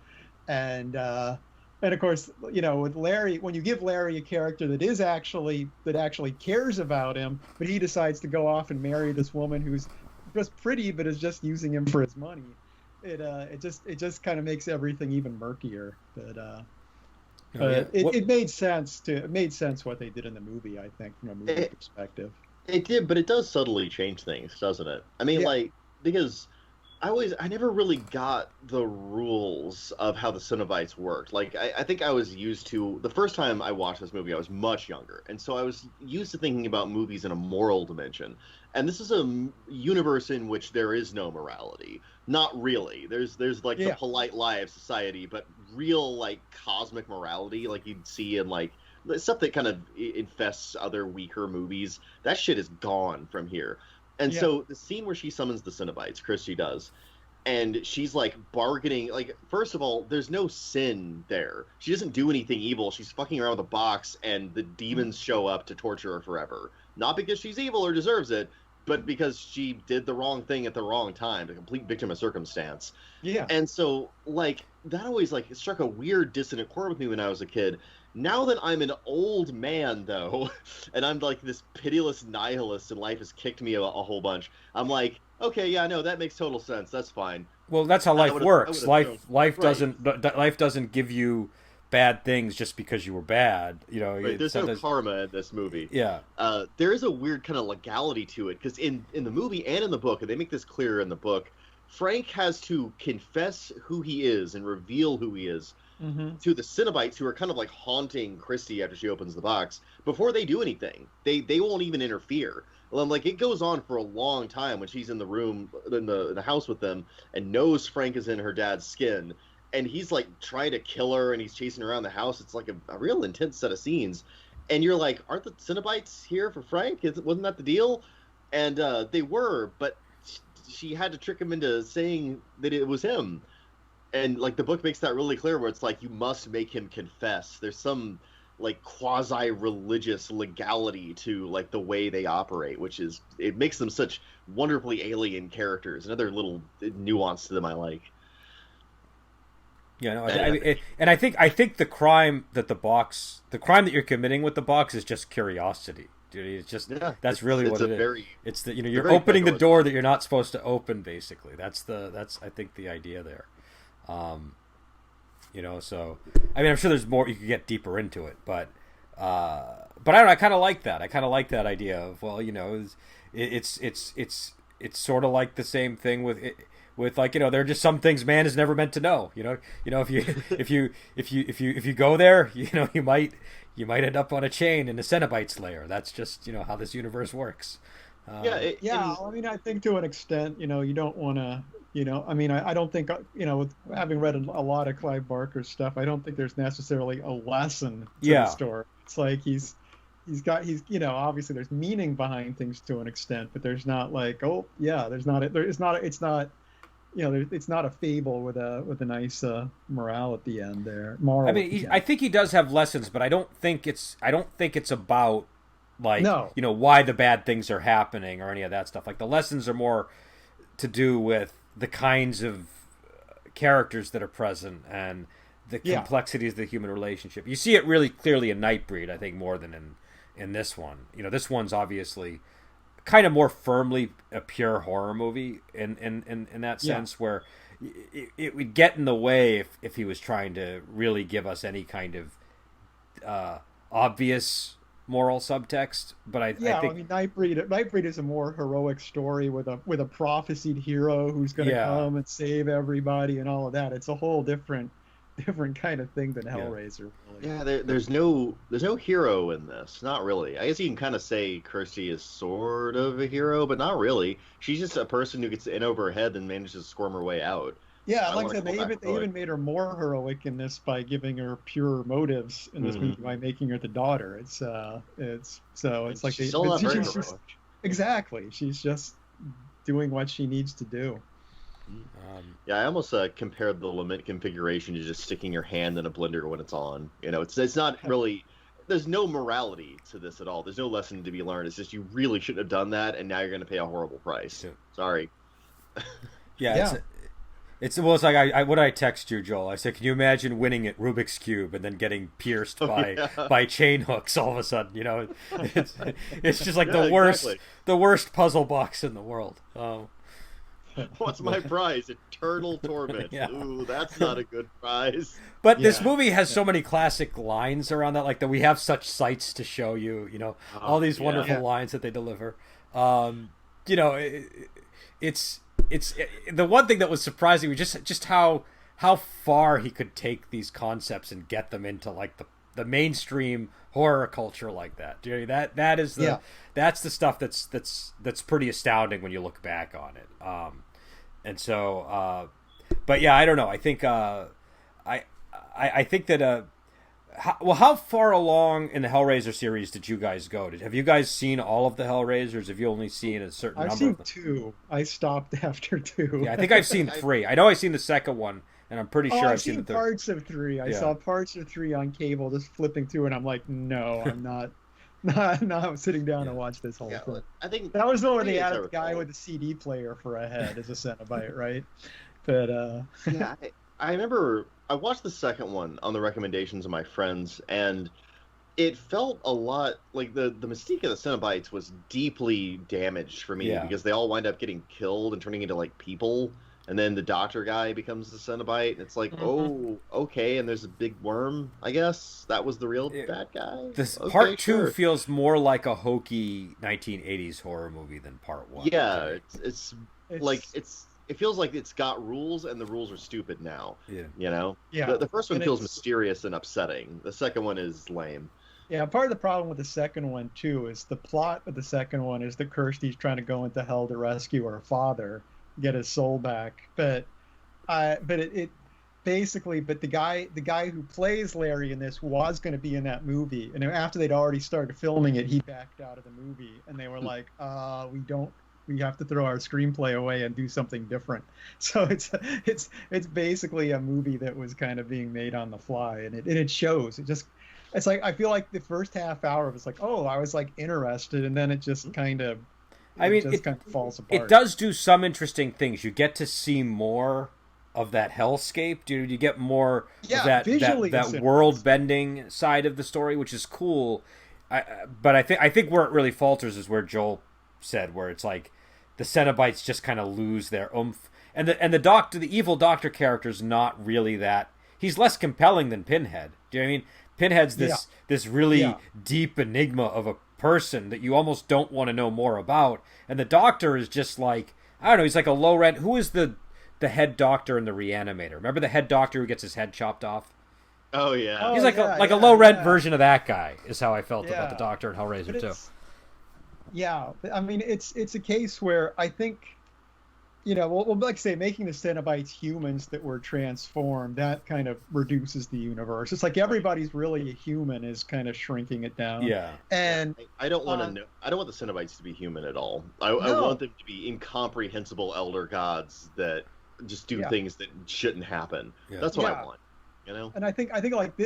And of course, with Larry, when you give Larry a character that actually cares about him, but he decides to go off and marry this woman who's just pretty but is just using him for his money, it just kind of makes everything even murkier. But it made sense what they did in the movie, I think, from a movie perspective. It did, but it does subtly change things, doesn't it? I mean, because I never really got the rules of how the Cenobites worked. Like, I think I was used to, the first time I watched this movie, I was much younger. And so I was used to thinking about movies in a moral dimension. And this is a universe in which there is no morality. Not really. There's like the polite lie of society, but real, like, cosmic morality, like you'd see in, like, stuff that kind of infests other weaker movies. That shit is gone from here. And so the scene where she summons the Cenobites, Christy does, and she's like bargaining, like, first of all, there's no sin there. She doesn't do anything evil. She's fucking around with a box and the demons show up to torture her forever. Not because she's evil or deserves it, but because she did the wrong thing at the wrong time, a complete victim of circumstance. Yeah. And so, like, that always, like, it struck a weird dissonant chord with me when I was a kid. Now that I'm an old man, though, and I'm like this pitiless nihilist and life has kicked me a whole bunch, I'm like, okay, yeah, no, that makes total sense. That's fine. Well, that's how life works. Life doesn't give you bad things just because you were bad. Right. There's no karma in this movie. Yeah. There is a weird kind of legality to it, because in the movie and in the book, and they make this clear in the book, Frank has to confess who he is and reveal who he is to the Cenobites, who are kind of like haunting Christy after she opens the box, before they do anything. They won't even interfere. Like, it goes on for a long time when she's in the room, in the house with them, and knows Frank is in her dad's skin, and he's like trying to kill her, and he's chasing her around the house. It's like a real intense set of scenes, and you're like, aren't the Cenobites here for Frank? Wasn't that the deal? And they were, but she had to trick him into saying that it was him. And, like, the book makes that really clear, where it's like, you must make him confess. There's some, like, quasi-religious legality to, like, the way they operate, which is, it makes them such wonderfully alien characters. Another little nuance to them I like. Yeah, no, and I think the crime that you're committing with the box is just curiosity. Dude, it's just that's really what it is. It's that you're opening the door that you're not supposed to open. Basically, that's I think the idea there. So I mean, I'm sure there's more, you could get deeper into it, but I don't know, I kind of like that. I kind of like that idea of, well, it's sort of like the same thing with like, there are just some things man is never meant to know. If you go there, you might end up on a chain in a Cenobite's lair. That's just how this universe works. I mean, I think to an extent, you don't want to. I mean, I don't think, with having read a lot of Clive Barker's stuff, I don't think there's necessarily a lesson to the story. It's like he's obviously there's meaning behind things to an extent, but there's not like, it's not a fable with a nice morale at the end there. Moral. I mean, I think he does have lessons, but I don't think it's about, like, why the bad things are happening or any of that stuff. Like, the lessons are more to do with the kinds of characters that are present and the complexities of the human relationship. You see it really clearly in Nightbreed, I think, more than in this one. This one's obviously kind of more firmly a pure horror movie in that sense, where it would get in the way if he was trying to really give us any kind of obvious moral subtext. But I think, I mean, Nightbreed is a more heroic story with a prophesied hero who's going to come and save everybody and all of that. It's a whole different kind of thing than Hellraiser. Really. Yeah, there's no hero in this. Not really. I guess you can kind of say Kirsty is sort of a hero, but not really. She's just a person who gets in over her head and manages to squirm her way out. Yeah, like I said, they even made her more heroic in this by giving her pure motives in this movie by making her the daughter. It's like she's still not very heroic. Exactly. She's just doing what she needs to do. Yeah, I almost compared the lament configuration to just sticking your hand in a blender when it's on. It's not really. There's no morality to this at all. There's no lesson to be learned. It's just you really shouldn't have done that, and now you're going to pay a horrible price. Sorry. Yeah, Yeah. it's well, it's like what I text you, Joel. I said, can you imagine winning at Rubik's Cube and then getting pierced by chain hooks all of a sudden? It's it's just like exactly. the worst puzzle box in the world. What's my prize? Eternal torment. Yeah. Ooh, that's not a good prize. But this movie has so many classic lines around that, like that we have such sights to show you. All these wonderful lines that they deliver. It's the one thing that was surprising was just how far he could take these concepts and get them into like the mainstream horror culture like that. That is that's the stuff that's pretty astounding when you look back on it. And so, but yeah, I don't know. I think I think that how far along in the Hellraiser series did you guys go? Have you guys seen all of the Hellraisers? Have you only seen a certain I've number seen of them? 2. I stopped after 2. Yeah, I think I've seen 3. I know I've seen the second one, and I'm pretty sure I've I've seen the third. parts of 3. I saw parts of 3 on cable, just flipping through, and I'm like, no, I'm not. Not sitting down to watch this whole thing. I think that was the one where they as I added the guy recall. with the CD player for a head as a Cenobite, right? But Yeah, I remember I watched the second one on the recommendations of my friends, and it felt a lot like the mystique of the Cenobites was deeply damaged for me because they all wind up getting killed and turning into like people, and then the doctor guy becomes the Cenobite, and it's like, oh, okay, and there's a big worm. I guess that was the real bad guy. This Okay, part 2 sure. feels more like a hokey 1980s horror movie than part 1. Yeah, it's like it feels like it's got rules, and the rules are stupid now. Yeah. Yeah. The first one And feels it's- mysterious and upsetting. The second one is lame. Yeah, part of the problem with the second one too is the plot of the second one is that Kirsty's trying to go into hell to rescue her father, get his soul back. But it basically, but the guy who plays Larry in this was going to be in that movie, and after they'd already started filming it, he backed out of the movie, and they were like, we have to throw our screenplay away and do something different. So it's basically a movie that was kind of being made on the fly, and it shows. It's like I feel like the first half hour of it's like, oh, I was like interested, and then it just kind of falls apart. It does do some interesting things. You get to see more of that hellscape, dude. You get more of that world bending side of the story, which is cool. But I think where it really falters is where Joel said, where it's like the Cenobites just kind of lose their oomph, and the evil doctor character is not really that. He's less compelling than Pinhead. Do you know what I mean? Pinhead's this really deep enigma of a person that you almost don't want to know more about, and the doctor is just like, I don't know, he's like a low rent. Who is the head doctor in the Reanimator? Remember the head doctor who gets his head chopped off? Oh yeah, he's like a low rent version of that guy. Is how I felt about the Doctor in Hellraiser too. Yeah, I mean it's a case where I think, well, like I say, making the Cenobites humans that were transformed, that kind of reduces the universe. It's like everybody's really a human is kind of shrinking it down. Yeah. And I don't want to know. I don't want the Cenobites to be human at all. I want them to be incomprehensible elder gods that just do things that shouldn't happen. Yeah. That's what I want. And I think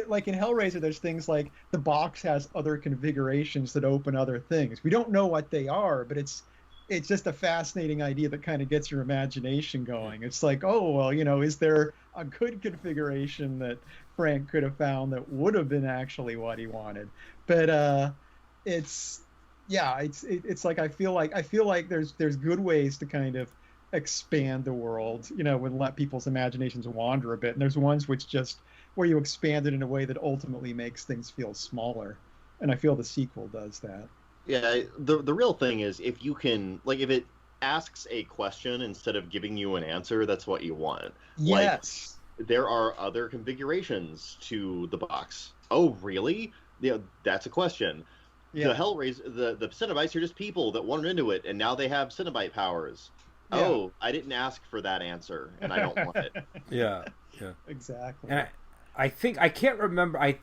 like in Hellraiser, there's things like the box has other configurations that open other things. We don't know what they are, but it's just a fascinating idea that kind of gets your imagination going. It's like, oh, well, is there a good configuration that Frank could have found that would have been actually what he wanted? But it's like I feel like there's good ways to kind of expand the world, and let people's imaginations wander a bit. And there's ones which just where you expand it in a way that ultimately makes things feel smaller. And I feel the sequel does that. Yeah, the real thing is if you can, like, if it asks a question instead of giving you an answer, that's what you want. Yes. Like, there are other configurations to the box. Oh, really? Yeah, that's a question. Yeah. The Hellraiser, the Cenobites are just people that wandered into it, and now they have Cenobite powers. Yeah. Oh, I didn't ask for that answer, and I don't want it. Yeah. Exactly. And I think I can't remember.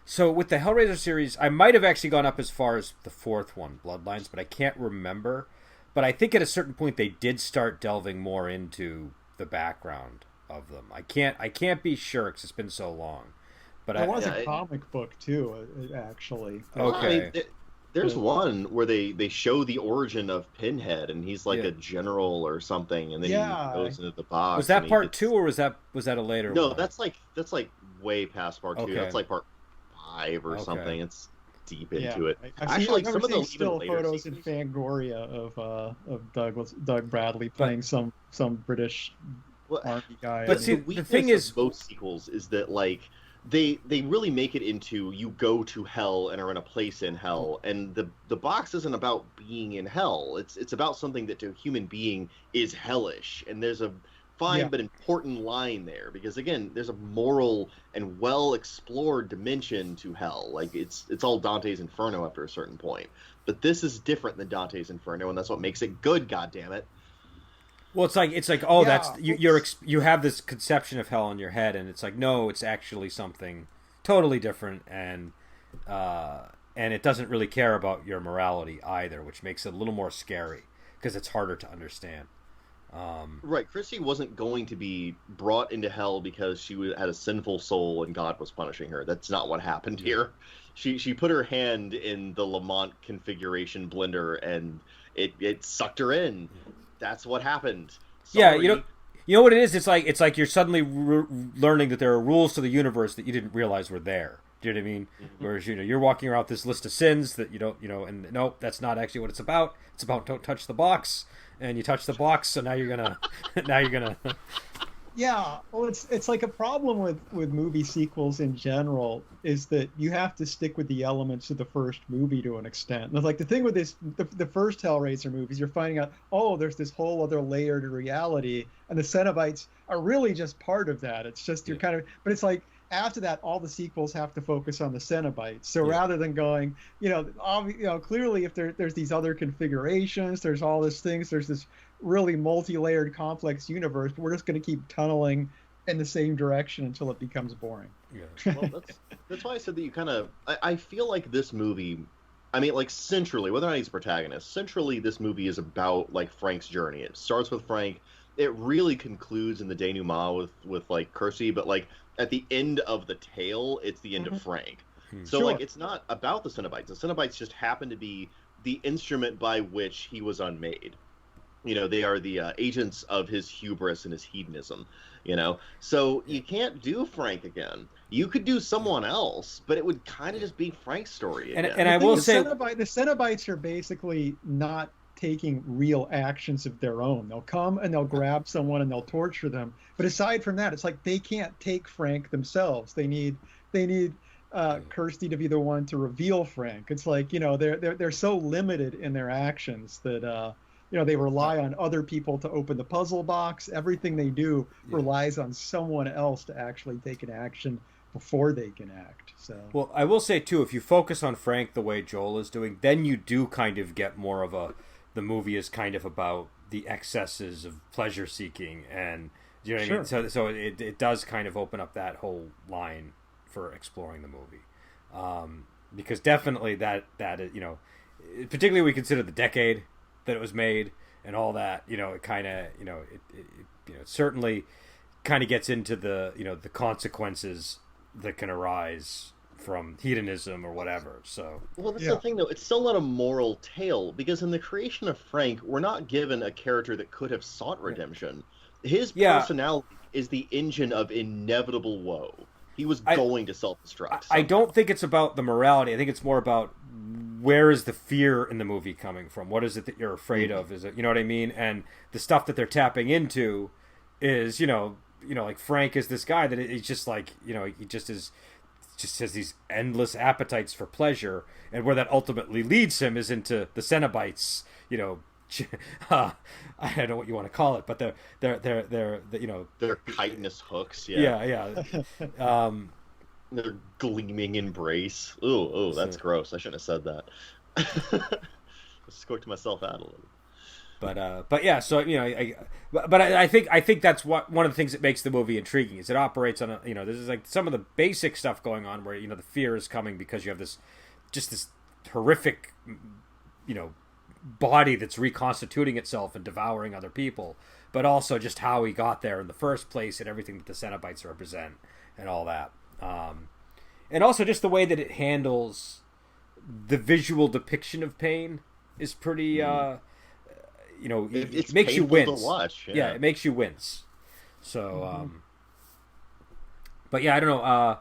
So with the Hellraiser series, I might have actually gone up as far as the fourth one, Bloodlines, but I can't remember. But I think at a certain point they did start delving more into the background of them. I can't be sure because it's been so long. But There I was Yeah, a comic book too, actually. well, I mean, okay. there's one where they show the origin of Pinhead, and he's like Yeah. a general or something, and then he Yeah, goes into the Was box, and that he part two gets or was that a later no. one? That's like way past part two. Okay. That's like part 5 or Okay. something. It's deep yeah. into it. I've Actually, never some of the seen even still later photos in sequels. Fangoria of Doug Bradley But playing some British Well, army guy. but the see, the thing weakness is, of both sequels is that like they really make it into you go to hell and are in a place in hell, and the box isn't about being in hell. It's about something that to a human being is hellish, and there's a fine Yeah. but important line there because again there's a moral and well explored dimension to hell. Like it's all Dante's Inferno after a certain point, but this is different than Dante's Inferno, and that's what makes it good. God damn it. well, it's like oh, that's Yeah, you have this conception of hell in your head, and it's like no, it's actually something totally different, and it doesn't really care about your morality either, which makes it a little more scary because it's harder to understand. Right, Chrissy wasn't going to be brought into hell because had a sinful soul and God was punishing her. That's not what happened here. She put her hand in the Lamont configuration blender and it sucked her in. That's what happened. Yeah, Sorry. you know what it is. It's like you're suddenly learning that there are rules to the universe that you didn't realize were there. Do you know what I mean? Mm-hmm. Whereas you're walking around with this list of sins that you don't and no, that's not actually what it's about. It's about don't touch the box, and you touch the box, so now you're gonna Yeah, well, it's like a problem with movie sequels in general is that you have to stick with the elements of the first movie to an extent. And like the thing with the first Hellraiser movies, you're finding out, oh, there's this whole other layer to reality, and the Cenobites are really just part of that. It's just you're kind of, but it's like after that, all the sequels have to focus on the Cenobites. So rather than going, clearly if there's these other configurations, there's all these things, there's this really multi-layered complex universe, but we're just going to keep tunneling in the same direction until it becomes boring. Yeah. Well, that's why I said that you kind of. I feel like this movie. I mean, like centrally, whether or not he's a protagonist, centrally this movie is about like Frank's journey. It starts with Frank. It really concludes in the denouement with like Kirsty, but like at the end of the tale, it's the end of Frank. So Sure. like it's not about the Cenobites. The Cenobites just happen to be the instrument by which he was unmade. They are the agents of his hubris and his hedonism. So you can't do Frank again. You could do someone else, but it would kind of just be Frank's story again. And I will say, The Cenobites are basically not taking real actions of their own. They'll come and they'll grab someone and they'll torture them. But aside from that, it's like they can't take Frank themselves. They need Kirsty to be the one to reveal Frank. It's like they're so limited in their actions that they rely on other people to open the puzzle box. Everything they do relies on someone else to actually take an action before they can act. So well, I will say too, if you focus on Frank the way Joel is doing, then you do kind of get more of the movie is kind of about the excesses of pleasure seeking, and do you know what I mean? So it does kind of open up that whole line for exploring the movie, because definitely that particularly we consider the decade that it was made and all that, it kind of it certainly kind of gets into the the consequences that can arise from hedonism or whatever. So well, that's the thing though, it's still not a moral tale, because in the creation of Frank we're not given a character that could have sought redemption. His personality is the engine of inevitable woe. He was going to self-destruct. I don't think it's about the morality. I think it's more about where is the fear in the movie coming from? What is it that you're afraid of? Is it, you know what I mean? And the stuff that they're tapping into is, like Frank is this guy that he's just like, he just has these endless appetites for pleasure, and where that ultimately leads him is into the Cenobites, I don't know what you want to call it, but they're chitinous hooks. Yeah. Their gleaming embrace. Oh, that's gross. I shouldn't have said that. I scoped myself out a little. But yeah, so I think that's one of the things that makes the movie intriguing is it operates on this is like some of the basic stuff going on where the fear is coming because you have this horrific body that's reconstituting itself and devouring other people. but also just how he got there in the first place and everything that the Cenobites represent and all that. And also just the way that it handles the visual depiction of pain is pretty, it makes you wince. To watch. Yeah, it makes you wince. So, but yeah, I don't know.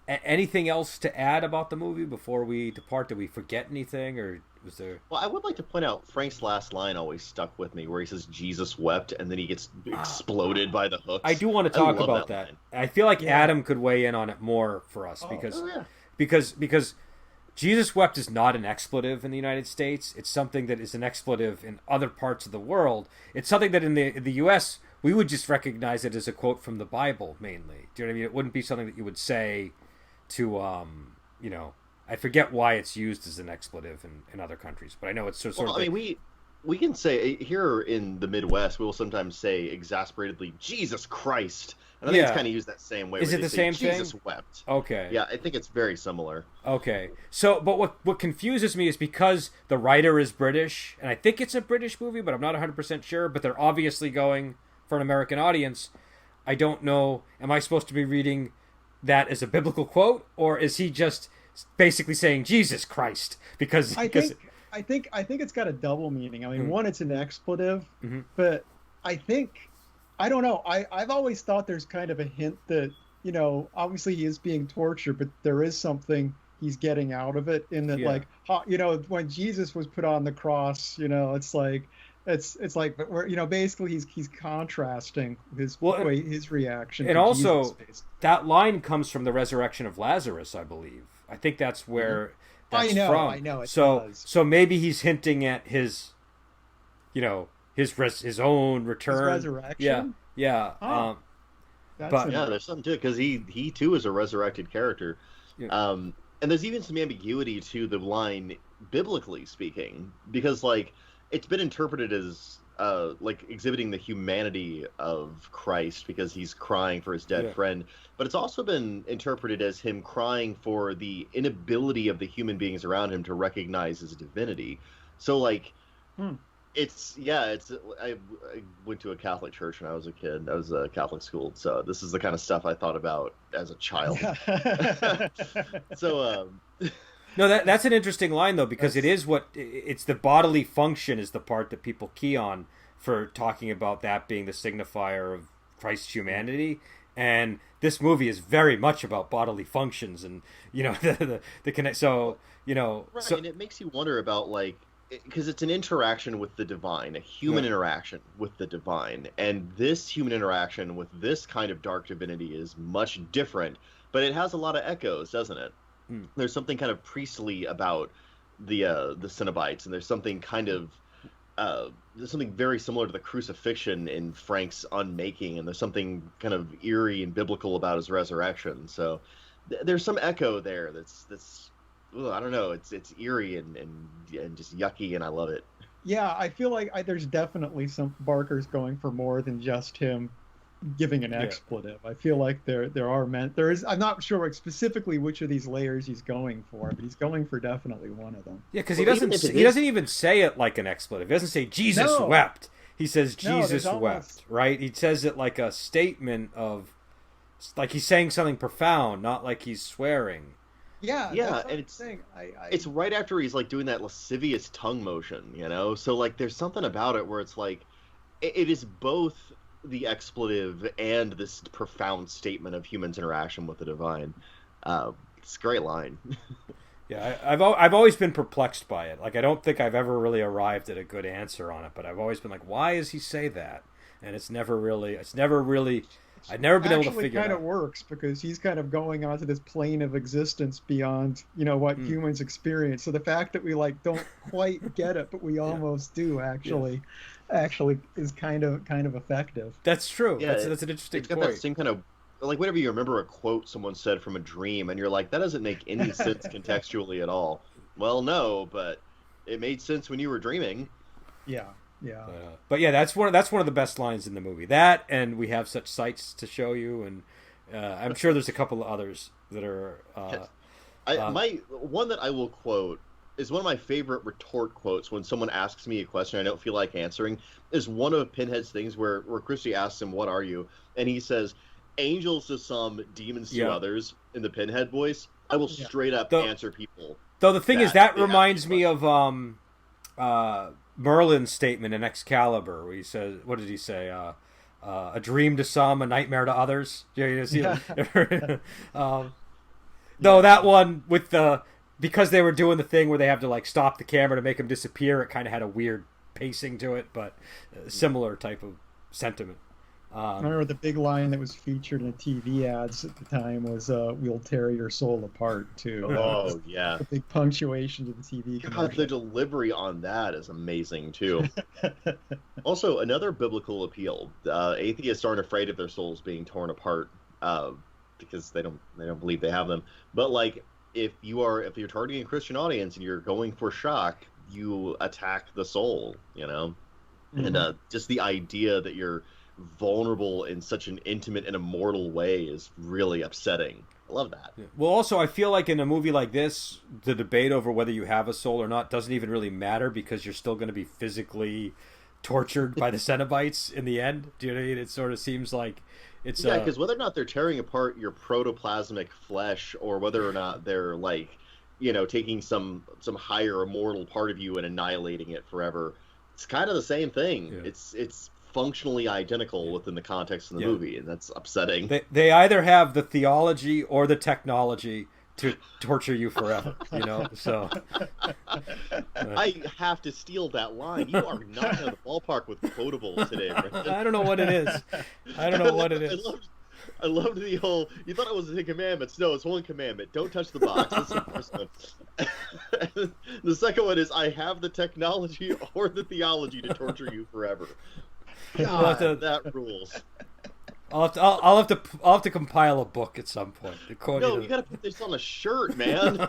Anything else to add about the movie before we depart? Did we forget anything, or was there? Well, I would like to point out Frank's last line always stuck with me, where he says "Jesus wept," and then he gets exploded by the hooks. I do want to talk about that. I feel like Adam could weigh in on it more for us because Jesus wept is not an expletive in the United States. It's something that is an expletive in other parts of the world. It's something that in the U.S. we would just recognize it as a quote from the Bible mainly. Do you know what I mean? It wouldn't be something that you would say to I forget why it's used as an expletive in other countries, but I know it's sort of. I mean, we can say here in the Midwest, we will sometimes say exasperatedly, "Jesus Christ," and I think it's kind of used that same way. Is it the same thing? Jesus wept. Okay. Yeah, I think it's very similar. Okay. So, but what confuses me is because the writer is British, and I think it's a British movie, but I'm not 100% sure. But they're obviously going for an American audience. I don't know. Am I supposed to be reading that as a biblical quote, or is he just basically saying Jesus Christ? Because I think it's got a double meaning. I mean, one, it's an expletive, but I don't know. I've always thought there's kind of a hint that, obviously he is being tortured, but there is something he's getting out of it in that, when Jesus was put on the cross, it's like, but we're, basically he's contrasting his reaction. And also that line comes from the resurrection of Lazarus, I believe. I think that's where that's from. I know. So maybe he's hinting at his, his own return. His resurrection. Yeah. Oh. There's something to it because he too is a resurrected character. Yeah. And there's even some ambiguity to the line, biblically speaking, because it's been interpreted as exhibiting the humanity of Christ because he's crying for his dead friend, but it's also been interpreted as him crying for the inability of the human beings around him to recognize his divinity. So I went to a Catholic church when I was a kid. I was a Catholic school, so this is the kind of stuff I thought about as a child. So no, that's an interesting line though, because it's the bodily function is the part that people key on for talking about that being the signifier of Christ's humanity. And this movie is very much about bodily functions and the connect. So and it makes you wonder about because it's an interaction with the divine, a human interaction with the divine, and this human interaction with this kind of dark divinity is much different, but it has a lot of echoes, doesn't it? There's something kind of priestly about the Cenobites, and there's something kind of there's something very similar to the crucifixion in Frank's unmaking, and there's something kind of eerie and biblical about his resurrection. So there's some echo there that's I don't know, it's eerie and just yucky, and I love it. Yeah, I feel like there's definitely some Barker's going for more than just him giving an expletive. I feel like there is. I'm not sure specifically which of these layers he's going for, but he's going for definitely one of them. Yeah, because he doesn't even say it like an expletive. He doesn't say Jesus wept. He says Jesus wept. Right? He says it like a statement of, like he's saying something profound, not like he's swearing. Yeah, and it's right after he's doing that lascivious tongue motion, So there's something about it where it's it is both the expletive and this profound statement of humans' interaction with the divine. It's a great line. Yeah, I've always been perplexed by it. I don't think I've ever really arrived at a good answer on it, but I've always been why does he say that? And I've never been able to figure it out. It kind of works because he's kind of going onto this plane of existence beyond, what humans experience. So the fact that we don't quite get it, but we almost do actually is kind of effective. That's true. Yeah, that's an interesting point. It's got that same kind of whenever you remember a quote someone said from a dream and you're that doesn't make any sense contextually at all. Well, no, but it made sense when you were dreaming. Yeah. Yeah, but that's one of the best lines in the movie. That, and we have such sights to show you, and I'm sure there's a couple of others that are. My one that I will quote is one of my favorite retort quotes when someone asks me a question I don't feel like answering. Is one of Pinhead's things where Christy asks him, "What are you?" and he says, "Angels to some, demons to Yeah. others." In the Pinhead voice, I will Yeah. straight up answer people. Though the thing is, that they ask reminds me me of Merlin's statement in Excalibur, where he says, "What did he say? A dream to some, a nightmare to others." Yeah. Though that one with because they were doing the thing where they have to like stop the camera to make him disappear, it kind of had a weird pacing to it, but similar type of sentiment. I remember the big line that was featured in TV ads at the time was "We'll tear your soul apart" too. Oh yeah, the big punctuation to the TV God, commercial. the delivery on that is amazing too. Also, another biblical appeal: atheists aren't afraid of their souls being torn apart because they don't believe they have them. But like, if you're targeting a Christian audience and you're going for shock, you attack the soul, and just the idea that you're vulnerable in such an intimate and immortal way is really upsetting. I love that. Yeah. Well, also, I feel like in a movie like this, the debate over whether you have a soul or not doesn't even really matter because you're still going to be physically tortured by the Cenobites in the end. Do you know what I mean? It sort of seems like it's... Yeah, because whether or not they're tearing apart your protoplasmic flesh or whether or not they're, like, taking some higher immortal part of you and annihilating it forever, it's kind of the same thing. Yeah. It's functionally identical within the context of the movie, and that's upsetting. They either have the theology or the technology to torture you forever, so... I have to steal that line. You are not in the ballpark with quotables today, Brendan. I don't know what it is. I loved the whole, you thought it was the 10 commandments. No, it's one commandment. Don't touch the box. That's the first one. The second one is, I have the technology or the theology to torture you forever. God, that rules. I'll have to compile a book at some point. No, you gotta put this on a shirt, man.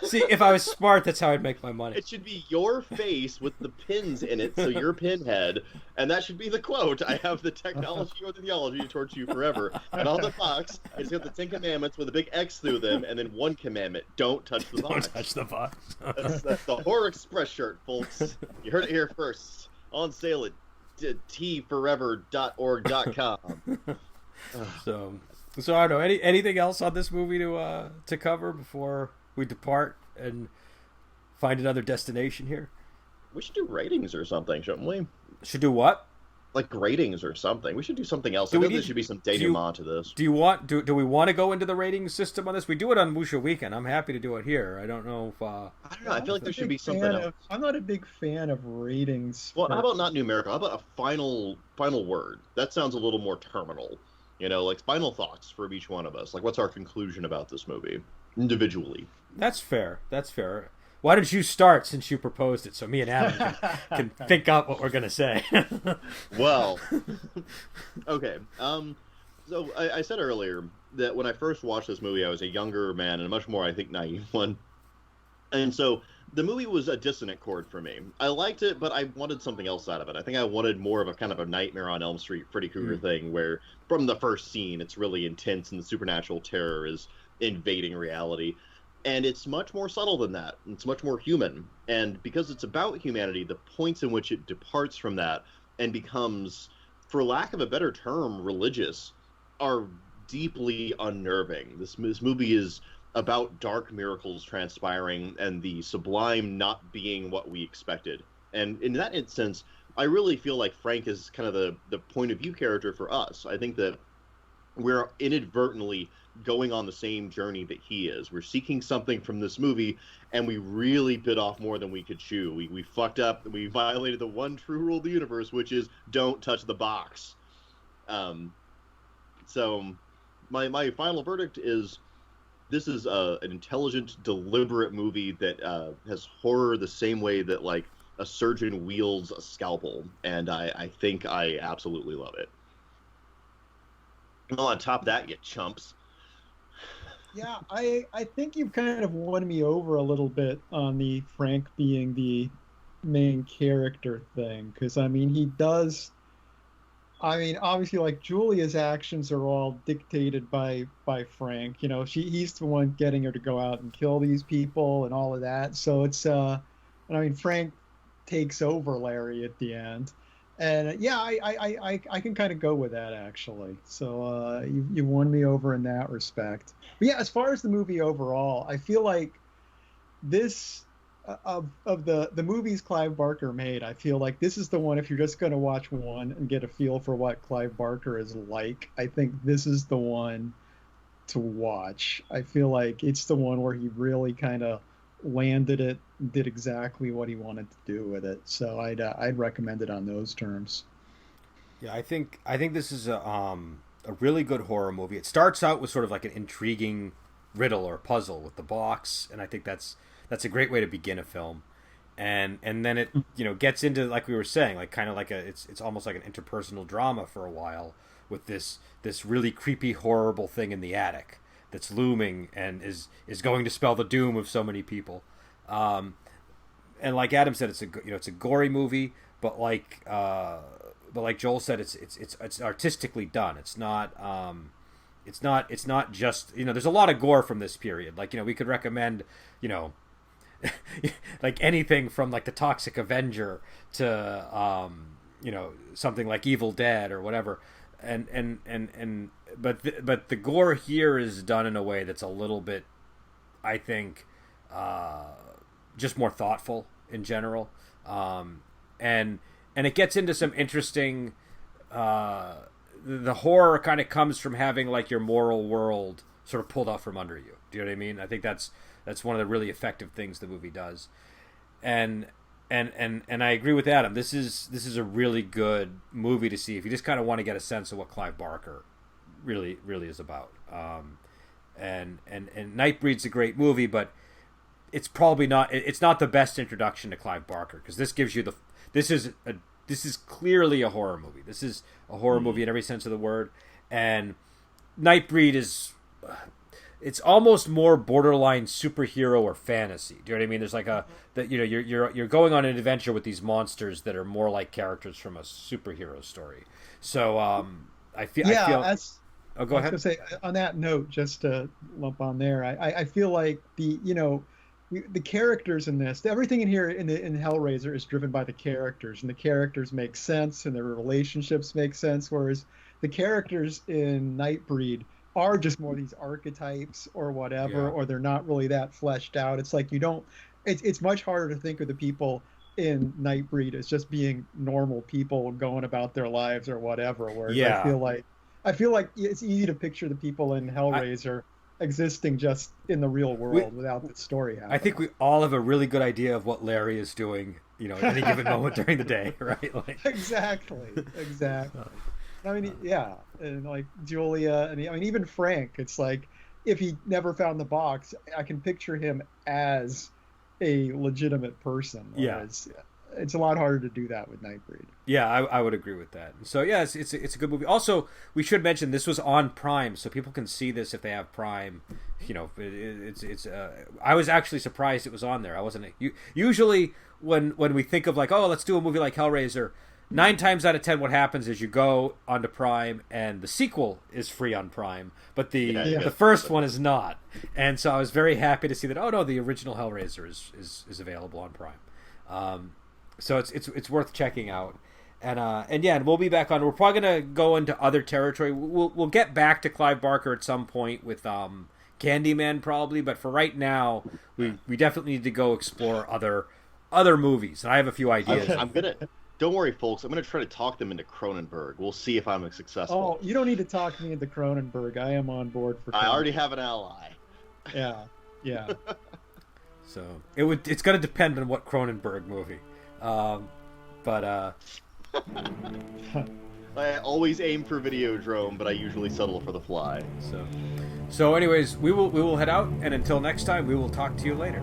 See, if I was smart, that's how I'd make my money. It should be your face with the pins in it, so you're Pinhead, and that should be the quote. I have the technology or the theology to torture you forever. And on the box, it's got the 10 commandments with a big X through them, and then one commandment: don't touch the box. Don't touch the box. That's the Horror Express shirt, folks. You heard it here first. On sale at tforever.org.com. So I don't know. Anything else on this movie to cover before we depart and find another destination here? We should do ratings or something, shouldn't we? Should do what? Like ratings or something. We should do something else. I think there should be some denouement to this. Do we want to go into the rating system on this? We do it on Musha Weekend. I'm happy to do it here. I don't know if I don't know. I feel like there should be something else. I'm not a big fan of ratings. Well, how about not numerical? How about a final word? That sounds a little more terminal. Like final thoughts from each one of us. Like, what's our conclusion about this movie individually? That's fair. Why don't you start since you proposed it, so me and Adam can think out what we're gonna say? Well, okay. So I said earlier that when I first watched this movie, I was a younger man and a much more, I think, naive one. And so the movie was a dissonant chord for me. I liked it, but I wanted something else out of it. I think I wanted more of a kind of a Nightmare on Elm Street, Freddy Krueger thing, where from the first scene, it's really intense and the supernatural terror is invading reality. And it's much more subtle than that. It's much more human. And because it's about humanity, the points in which it departs from that and becomes, for lack of a better term, religious, are deeply unnerving. This movie is about dark miracles transpiring and the sublime not being what we expected. And in that instance, I really feel like Frank is kind of the point of view character for us. I think that we're inadvertently going on the same journey that he is. We're seeking something from this movie, and we really bit off more than we could chew. We fucked up. We violated the one true rule of the universe, which is don't touch the box. So my final verdict is this is an intelligent, deliberate movie that has horror the same way that, like, a surgeon wields a scalpel, and I think I absolutely love it. Well, on top of that, you chumps. Yeah, I think you've kind of won me over a little bit on the Frank being the main character thing, because I mean he does I mean, obviously, like Julia's actions are all dictated by Frank. You know, he's the one getting her to go out and kill these people and all of that. So it's and I mean, Frank takes over Larry at the end, and yeah, I can kind of go with that actually. So you won me over in that respect. But yeah, as far as the movie overall, I feel like this of the movies Clive Barker made, I feel like this is the one. If you're just going to watch one and get a feel for what Clive Barker is like, I think this is the one to watch. I feel like it's the one where he really kind of landed it, did exactly what he wanted to do with it. So I'd recommend it on those terms. Yeah, I think this is a really good horror movie. It starts out with sort of like an intriguing riddle or puzzle with the box, and I think that's a great way to begin a film. And then it gets into, like we were saying, like kind of like it's almost like an interpersonal drama for a while with this really creepy, horrible thing in the attic that's looming and is going to spell the doom of so many people. And like Adam said, it's a gory movie, but like Joel said, it's artistically done. It's not just, there's a lot of gore from this period. Like, we could recommend, like anything from like the Toxic Avenger to something like Evil Dead or whatever. But the gore here is done in a way that's a little bit, I think, just more thoughtful in general. And it gets into some interesting, the horror kind of comes from having like your moral world sort of pulled out from under you. Do you know what I mean? I think that's one of the really effective things the movie does. And I agree with Adam. This is a really good movie to see if you just kind of want to get a sense of what Clive Barker really is about. And Nightbreed's a great movie, but it's probably not. It's not the best introduction to Clive Barker, because this gives you this is clearly a horror movie. This is a horror movie in every sense of the word. And Nightbreed is, it's almost more borderline superhero or fantasy. Do you know what I mean? There's like you're going on an adventure with these monsters that are more like characters from a superhero story. So I feel that's. Oh, go ahead. I was gonna say, on that note, just to lump on there, I feel like the characters in this, everything in here in Hellraiser is driven by the characters, and the characters make sense, and their relationships make sense. Whereas the characters in Nightbreed are just more these archetypes or whatever, or they're not really that fleshed out. It's like it's much harder to think of the people in Nightbreed as just being normal people going about their lives or whatever. Whereas I feel like it's easy to picture the people in Hellraiser existing just in the real world without the story happening. I think we all have a really good idea of what Larry is doing, at any given moment during the day, right? Like... Exactly. I mean, yeah, and like Julia, and I mean, even Frank. It's like, if he never found the box, I can picture him as a legitimate person. Whereas, it's a lot harder to do that with Nightbreed. Yeah, I would agree with that. So yeah, it's a good movie. Also, we should mention this was on Prime, so people can see this if they have Prime. I was actually surprised it was on there. I wasn't. Usually when we think of like, oh, let's do a movie like Hellraiser, 9 times out of 10, what happens is you go onto Prime and the sequel is free on Prime, but the first one is not. And so I was very happy to see that. Oh no, the original Hellraiser is available on Prime. So it's worth checking out, and we'll be back on. We're probably gonna go into other territory. We'll get back to Clive Barker at some point with Candyman probably, but for right now, we definitely need to go explore other movies. And I have a few ideas. Don't worry, folks. I'm gonna try to talk them into Cronenberg. We'll see if I'm successful. Oh, you don't need to talk me into Cronenberg. I am on board for. I already have an ally. Yeah. So it's gonna depend on what Cronenberg movie. But I always aim for Videodrome, but I usually settle for The Fly. So anyways, we will head out, and until next time, we will talk to you later.